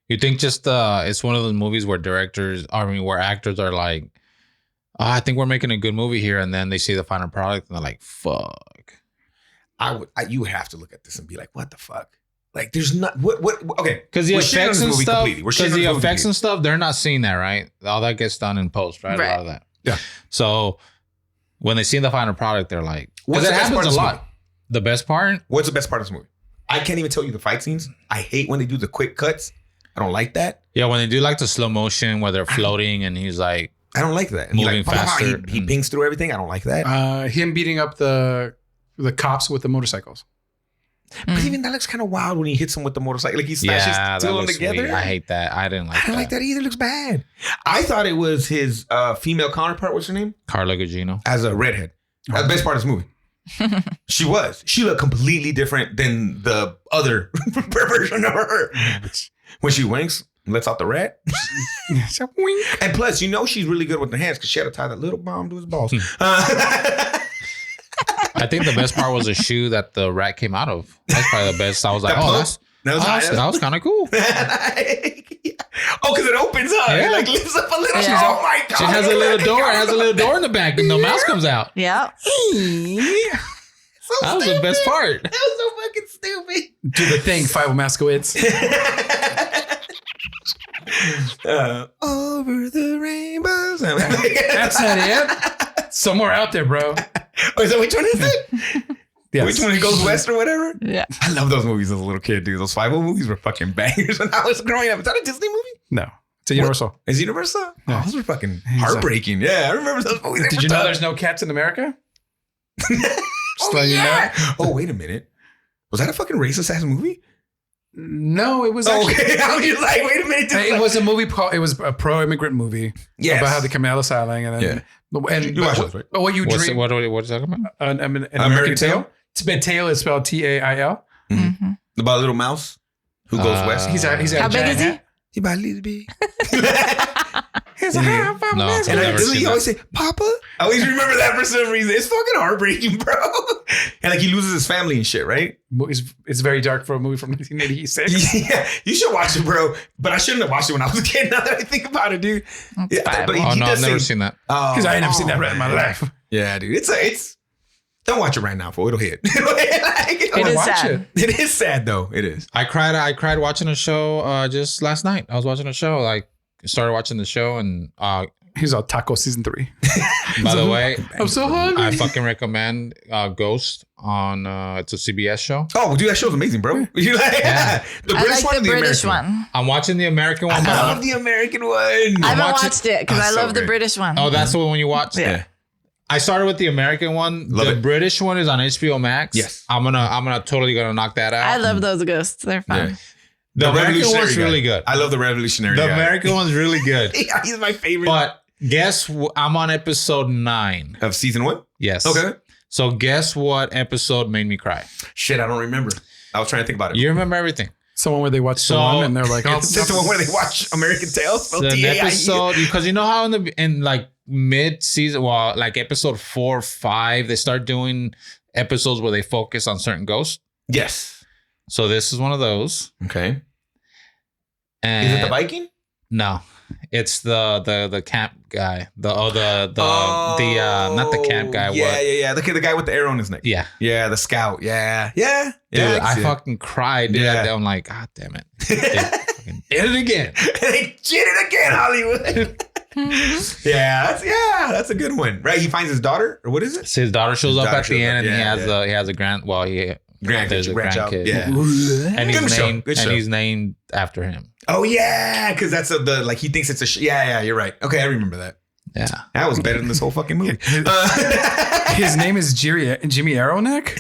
You think just it's one of those movies where where actors are like, oh, I think we're making a good movie here, and then they see the final product and they're like, fuck. You have to look at this and be like, what the fuck? Like, there's not okay. Because the We're shitting on effects this and movie stuff, completely. We're shitting on because the this movie effects completely. and stuff, they're not seeing that, right? All that gets done in post, right? A lot of that. Yeah. So when they see the final product, they're like, What's because the it best part happens of a this lot. The best part, What's the best part of this movie? I can't even tell you the fight scenes. I hate when they do the quick cuts. I don't like that. Yeah, when they do like the slow motion where they're floating and he's like I don't like that. And moving faster. He pings through everything. I don't like that. Him beating up the cops with the motorcycles. But even that looks kind of wild when he hits him with the motorcycle. Like he smashes two of them together. Weird. I hate that. I didn't like that. I don't like that either. It looks bad. I thought it was his female counterpart. What's her name? Carla Gugino. As a redhead. That's the best part of this movie. She was. She looked completely different than the other version of her. When she winks and lets out the rat. And plus, she's really good with her hands because she had to tie that little bomb to his balls. I think the best part was the shoe that the rat came out of. That's probably the best. I was like, that was kind of cool. Oh, because it opens up. Yeah. It like lifts up a little. Yeah. Oh my God. She has a little door. It has a little door in the back and the mouse comes out. Yeah. That was the best part. That was so fucking stupid. Do the thing, Five Maskowitz. Over the rainbows. That's not it. Somewhere out there, bro. Oh, is that which one is it? Yes. Which one? It goes west or whatever? Yeah. I love those movies as a little kid, dude. Those 5 movies were fucking bangers when I was growing up. Is that a Disney movie? No. It's a Universal. Is it Universal? Yeah. Oh, those were fucking heartbreaking. Yeah, I remember those movies. Did you know there's no cats in America? Oh, letting you yeah. Oh, wait a minute. Was that a fucking racist ass movie? No, it was actually. Okay, I was just like, wait a minute. It was a movie. It was a pro-immigrant movie. Yes. About how they come out of asylum and then. And You watch those, right? what you What's dream? what are you talking about? An American American Tail? Tail. Tail is spelled Tail. Mm-hmm. About a little mouse who goes west. He's a How big is he? He about a little bit. He's a half a No. mask. And I've never doesn't seen he that. always say, Papa? I always remember that for some reason. It's fucking heartbreaking, bro. And like he loses his family and shit, right? It's very dark for a movie from 1986. Yeah, you should watch it, bro. But I shouldn't have watched it when I was a kid. Now that I think about it, dude. That's fine. but he Oh no, does I've never say- seen that. Because I ain't never seen that right in my man. life. Yeah, dude. It's. Don't watch it right now, fool. It'll hit. It wanna is watch sad. It is sad though. It is. I cried watching a show just last night. I was watching a show. Like started watching the show and He's on Taco Season 3. by the way, I'm so hungry. I fucking recommend Ghost on it's a CBS show. Oh, dude, that show's amazing, bro. You like Yeah. the I British like one, the or British American one. I'm watching the American one. I but love the American one. I haven't watching- watched it because Oh, I so love the good. British one. Oh, that's the one you watched. Yeah. I started with the American one. Love the it. British one is on HBO Max. Yes. I'm gonna totally gonna knock that out. I love those ghosts. They're fun. Yeah. the American Revolutionary one's guy. really good. I love the revolutionary. The guy. American one's really good. Yeah, he's my favorite. But I'm on episode 9. Of season 1. Yes. Okay. So guess what episode made me cry? Shit, I don't remember. I was trying to think about it. You remember everything. Someone where they watch So- the one and they're like, oh, Is this the one where they watch American Tales? So an episode because you know how in like mid season, well, like episode 4 or 5, they start doing episodes where they focus on certain ghosts. Yes. So this is one of those. Okay. And Is it the Viking? No, it's the camp guy. Not the camp guy. Yeah, What? yeah. The guy with the arrow in his neck. Yeah. Yeah, the scout. Yeah. Yeah. Dude, Yeah. I fucking cried. Dude. Yeah. I'm like, God damn it. They fucking did it again. They did it again, Hollywood. That's a good one. Right? He finds his daughter, or what is it? So his daughter shows His up daughter at the shows end, up. and Yeah, he has a grand. Well, there's a grandchild. grandkid. Yeah. And Good he's show. named Good show. he's named after him. Oh yeah, because that's he thinks it's a yeah. You're right. Okay, I remember that. Yeah. That was better than this whole fucking movie. his name is Jimmy Arrowneck.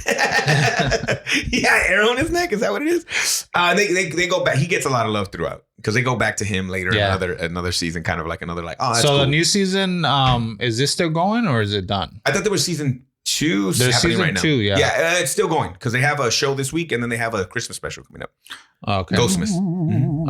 Yeah, arrow in his neck. Is that what it is? They go back. He gets a lot of love throughout because they go back to him later. Yeah. Another season, kind of like another like. Oh, that's So cool. the new season, is this still going or is it done? I thought there was season 2 There's happening season right now. 2, yeah. Yeah, it's still going because they have a show this week and then they have a Christmas special coming up. Oh, okay. Ghostmas.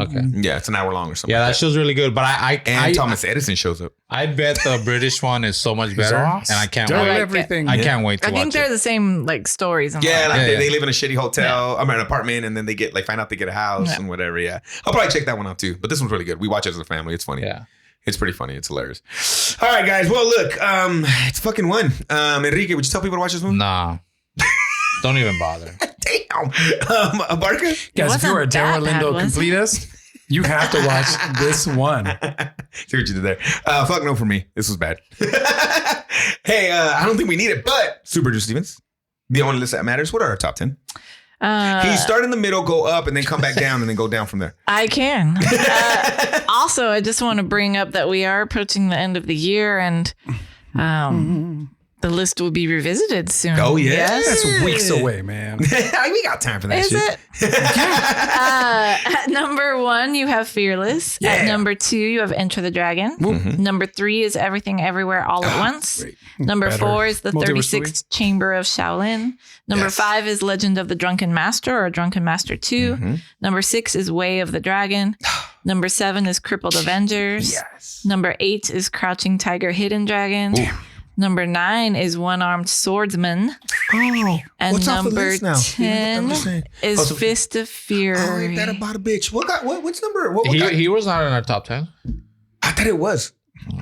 Okay. Yeah, it's an hour long or something. Yeah, like that show's really good. But and Thomas Edison shows up. I bet the British one is so much better, awesome. and I can't Doing I wait. like it. everything. I can't wait to I think watch they're it. the same like stories. And Yeah, all like that. Yeah, they yeah. live in a shitty hotel, I mean an apartment, and then they get find out they get a house Yeah. and whatever. Yeah, I'll probably check that one out too. But this one's really good. We watch it as a family. It's funny. Yeah. It's pretty funny. It's hilarious. All right, guys. Well, look, it's fucking one. Enrique, would you tell people to watch this movie? Nah. Don't even bother. Damn. Barca? Guys, if wasn't you're a that Daryl bad, Lindo was it? completist, you have to watch this one. See what you did there. Fuck no for me. This was bad. Hey, I don't think we need it, but Super Drew Stevens, the only list that matters. What are our top 10? Can you start in the middle, go up, and then come back down, and then go down from there? I can. Also, I just want to bring up that we are approaching the end of the year, and the list will be revisited soon. Oh, yeah. Yes. That's weeks away, man. We got time for that Is shit. it? At number 1, you have Fearless. Yeah. At number 2, you have Enter the Dragon. Number 3 is Everything Everywhere All at Once. Great. Number Better. 4 is the Multiverse 36th Chamber of Shaolin. Number Yes. 5 is Legend of the Drunken Master or Drunken Master 2. Number 6 is Way of the Dragon. Number 7 is Crippled Avengers. Yes. Number 8 is Crouching Tiger, Hidden Dragon. Number 9 is One-Armed Swordsman. Oh, And what's off the number list now? 10 I'm just saying. is Oh, so- Fist of Fury. Oh, ain't that about a bitch? What's number? What He was not in our top 10. I thought it was.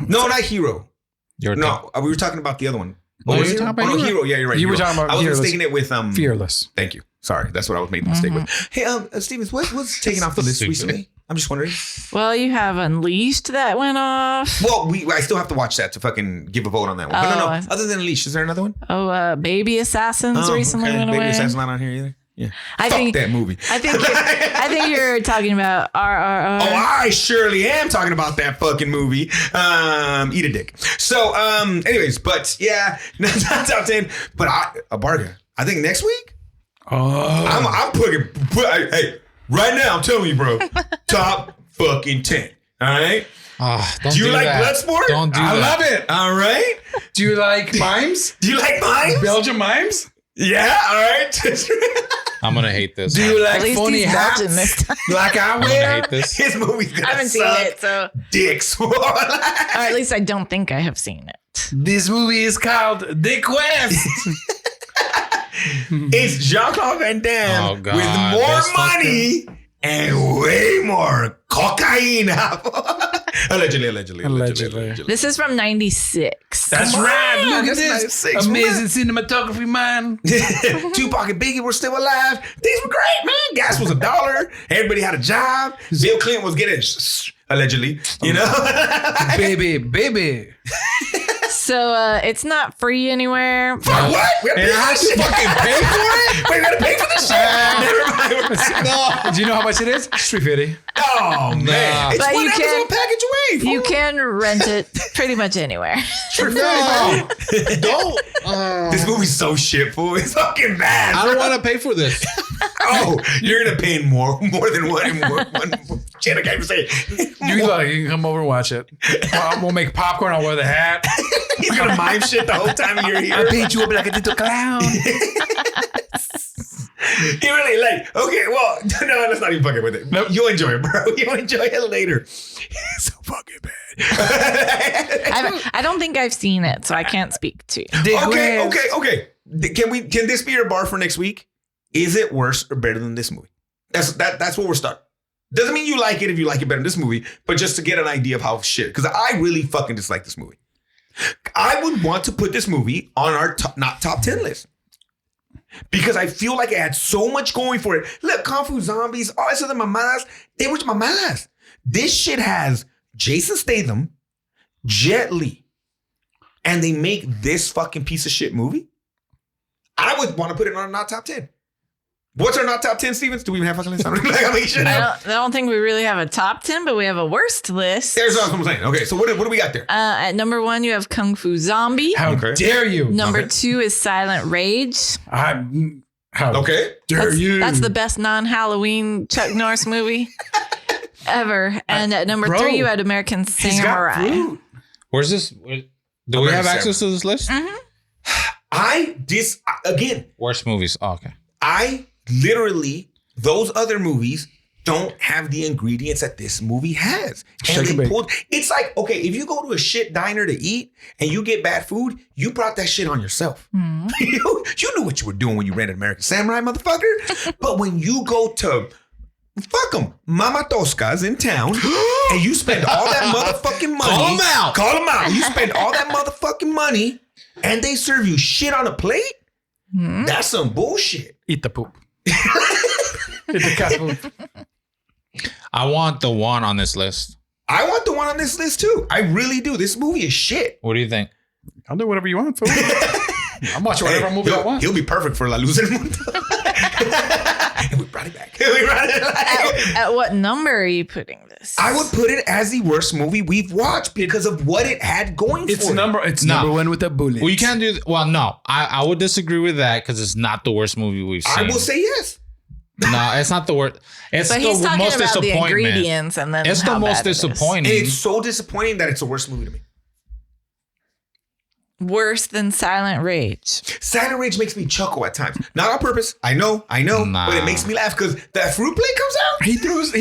No, not Hero. Your No, we were talking about the other one. No, was you're it? talking about Hero. Hero. Yeah, you're right. You were Hero. talking about I was Fearless. mistaking it with Fearless. Thank you. Sorry, that's what I was making the mistake with. Hey, Stevens, what's taken off the list Stupid. recently? I'm just wondering. Well, you have Unleashed that went off. Well, I still have to watch that to fucking give a vote on that one. But Oh, no. I- Other than Unleashed, is there another one? Baby Assassins recently went Baby away. Assassin's not on here either. Yeah. I Fuck think that movie. I think you're talking about RRR. Oh, I surely am talking about that fucking movie. Eat a dick. So, anyways, but yeah, not top 10. But Barga, I think next week, I'm putting, hey, right now, I'm telling you, bro, top fucking 10. All right? Don't Do you like that. Bloodsport? Don't do I that. love it. All right. Do you like mimes? Do you like mine? Belgian mimes? Yeah, all right. I'm going to hate this. Do you At like least funny he's Belgian hats this time. like I I'm going to wear? hate this. His movie's gonna I haven't seen suck it, so dicks. or at least I don't think I have seen it. This movie is called Dick West. It's Jean-Claude Van Damme Oh, God. with more This money and way more cocaine. Allegedly. This is from '96. That's Come right. on, Look at that's this. 96, Amazing cinematography, man. Tupac and Biggie were still alive. These were great, man. Gas was $1. Everybody had a job. Bill Clinton was getting allegedly, you know. baby. So it's not free anywhere. Fuck what? We gotta pay for it? We gotta pay for this shit? Never mind. No. Do you know how much it is? $3.50. Oh man, it's But one you Amazon can- package away. You can rent it pretty much anywhere. No. Don't. This movie's so shit, fool. It's fucking bad. I don't want to pay for this. Oh, you're gonna pay more than one shit. I can't even say it. You can come over and watch it. We'll make popcorn. I'll wear the hat. He's gonna mime shit the whole time you're here. I paint you up like a little clown. He really like. Okay, well, no, let's not even fucking with it. Nope. You'll enjoy it, bro. You'll enjoy it later. It's so fucking bad. I don't think I've seen it, so I can't speak to you. Okay. Can this be your bar for next week? Is it worse or better than this movie? That's what we're starting. Doesn't mean you like it if you like it better than this movie, but just to get an idea of how shit. Because I really fucking dislike this movie. I would want to put this movie on our not top 10 list. Because I feel like it had so much going for it. Look, Kung Fu Zombies, all this other mamadas, they were mamadas. This shit has Jason Statham, Jet Li, and they make this fucking piece of shit movie. I would want to put it on our not top 10. What's our not top 10, Stevens? Do we even have fucking list? I don't think we really have a top 10, but we have a worst list. There's what I'm saying. Okay, so what do we got there? At number 1, you have Kung Fu Zombie. How Okay. dare you? Number Okay. 2 is Silent Rage. How Okay. dare you? That's the best non-Halloween Chuck Norris movie ever. And at number Bro, 3, you had American He's got Samurai. fruit. Where's this? Do we have access to this list? Again, Worst movies. Oh, okay. I literally, those other movies don't have the ingredients that this movie has. And Shake and bake. it's like, okay, if you go to a shit diner to eat and you get bad food, you brought that shit on yourself. you knew what you were doing when you rented American Samurai, motherfucker. But when you go to, fuck them, Mama Tosca's in town and you spend all that motherfucking money. Call 'em out. Call them out. You spend all that motherfucking money and they serve you shit on a plate? That's some bullshit. Eat the poop. Eat the cat poop. I want the one on this list. I want the one on this list too. I really do. This movie is shit. What do you think? I'll do whatever you want, fool. I'm watching whatever movie I want. He'll be perfect for La Luz del Mundo. And we brought it back. We brought it back. At what number are you putting this? I would put it as the worst movie we've watched because of what it had going for it. It's number one with a bullet. Well, you can't do. Well, no, I would disagree with that because it's not the worst movie we've seen. I will say yes. No, it's not the worst. It's but he's the talking most about the disappointment. ingredients, and then It's the how most bad it is. disappointing. And it's so disappointing that it's the worst movie to me. Worse than Silent Rage. Silent Rage makes me chuckle at times. Not on purpose. I know. But it makes me laugh because that fruit plate comes out. He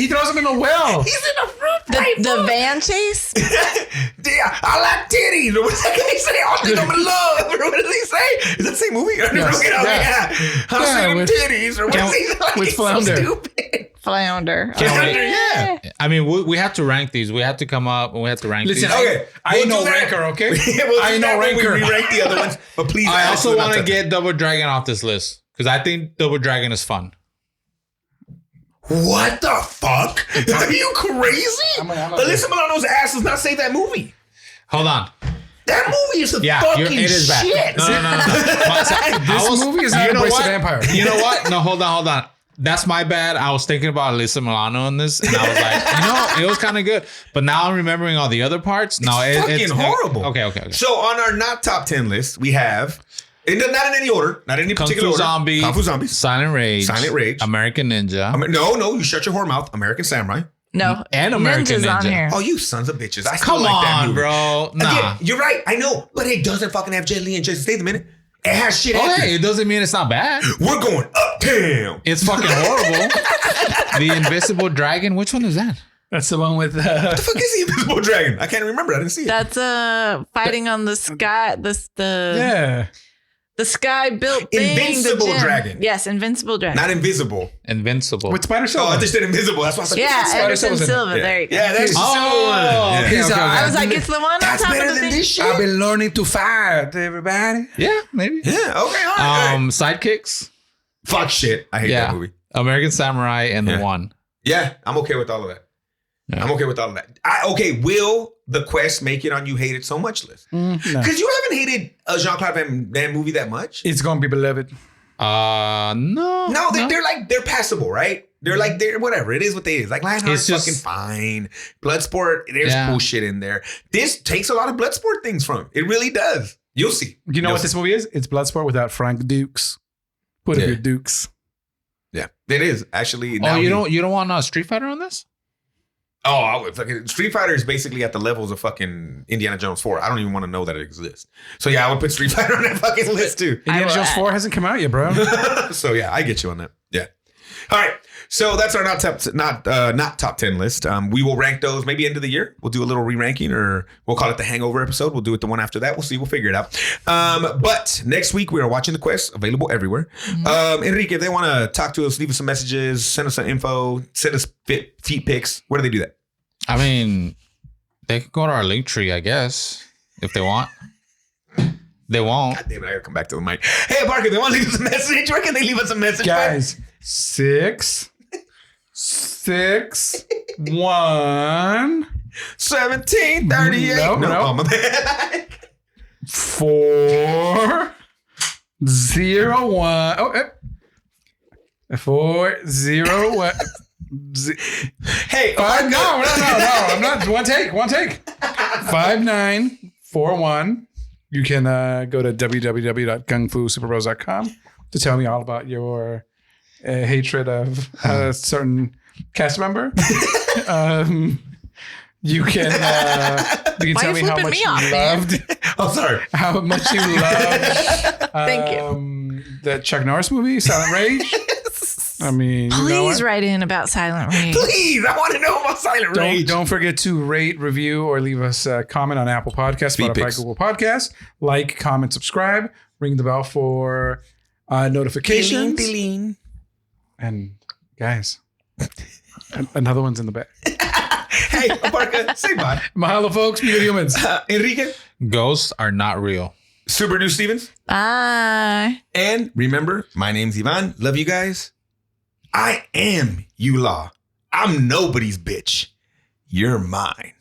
throws him in a well. He's in a fruit plate. The van chase? Yeah, I like titties. Or what's that guy say? I think I'm in love. Or what does he say? Is that the same movie? Yes. I'm saying titties. Or what does he say? With Flounder. So stupid. Flounder. Yeah. I mean, we have to rank these. We have to come up and we have to rank Listen, these. Okay. I ain't no ranker, okay? I ain't no ranker. We rank the other ones, but please. I add also to want to the get Double Dragon off this list because I think Double Dragon is fun. What the fuck? Are you crazy? I'm Alyssa Milano's ass does not save that movie. Hold on. That movie is a Yeah, fucking it is bad. shit. No. This movie is not Embrace the Vampire. You know what? No, hold on. That's my bad. I was thinking about Alyssa Milano in this, and I was like, it was kind of good. But now I'm remembering all the other parts. No, It's fucking horrible. Okay. So on our not top 10 list, we have, not in any order, not in any Kung particular Fu order. Kung Fu Zombies. Silent Rage, American American Ninja, No, you shut your whore mouth. American Samurai. No. and American Ninja's on Ninja. here. Oh, you sons of bitches. I still Come like that on, movie. bro. Nah. Again, you're right. I know. But it doesn't fucking have Jet Li and Jason Statham in it. It has shit actors. Okay, it doesn't mean it's not bad. We're going uptown. It's fucking horrible. The Invisible Dragon. Which one is that? That's the one with. What the fuck is the Invisible Dragon? I can't remember. I didn't see it. That's fighting on the sky. The sky built thing. Invincible the gym. Dragon. Yes, Invincible Dragon. Not invisible. Invincible. with Spider Oh, Silver. I just did invisible. That's why I was like, Yeah, Spider Anderson Silver's in it. Silva. There you go. yeah, that's Oh, the okay, one. I was like, it's the one on That's top better of the than thing. this shit. I've been learning to fight, everybody. Yeah, maybe. Yeah, okay, all right. Sidekicks. Fuck shit. I hate that movie. American Samurai and Yeah. The One. Yeah, I'm okay with all of that. Yeah. I'm okay with all of that. Will The Quest make it on You Hate It So Much list? No. Because you haven't hated a Jean-Claude Van Damme movie that much. It's going to be beloved. No. No, they're passable, right? They're whatever. It is what they is. Like Lionheart's It's just- fucking fine. Bloodsport, there's Yeah. cool shit in there. This takes a lot of Bloodsport things from it. It really does. You'll see. You know You'll what this movie is? It's Bloodsport without Frank Dukes. Put up Yeah. your Dukes. Yeah, it is actually. Oh, you don't want a Street Fighter on this? Oh, I would fucking Street Fighter is basically at the levels of fucking Indiana Jones 4. I don't even want to know that it exists. So yeah, I would put Street Fighter on that fucking list too. Indiana Jones 4 hasn't come out yet, bro. So yeah, I get you on that. Yeah. All right. So that's our not top 10 list. We will rank those maybe end of the year. We'll do a little re-ranking, or we'll call it the Hangover episode. We'll do it the one after that. We'll see. We'll figure it out. But next week we are watching The Quest, available everywhere. Enrique, if they want to talk to us, leave us some messages, send us some info, send us feet pics. Where do they do that? I mean, they could go to our link tree, I guess, if they want. They won't. God damn it, I gotta come back to the mic. Hey, Parker, they want to leave us a message? Where can they leave us a message? Guys, 6, 1, 1738. No. Oh, my bad. 4, 0, 1. Oh, 4, 0, 1. Hey, Five, no. I'm not. One take. 5941. You can go to www.gungfusuperbros.com to tell me all about your hatred of a certain cast member. You can tell me how flipping much me you off, man? loved. Oh, sorry. How much you loved. Thank you. The Chuck Norris movie, Silent Rage. I mean, you know Please what? write in about Silent Rage. Please, I want to know about Silent Rage. Don't forget to rate, review, or leave us a comment on Apple Podcasts, Feed Spotify, pics. Google Podcasts. Like, comment, subscribe. Ring the bell for notifications. And guys, another one's in the bag. Hey, Parker, say bye. Mahalo, folks. Be good humans. Enrique, Ghosts are not real. Super Dude Stevens. Bye. And remember, my name's Ivan. Love you guys. I am Yulaw. I'm nobody's bitch. You're mine.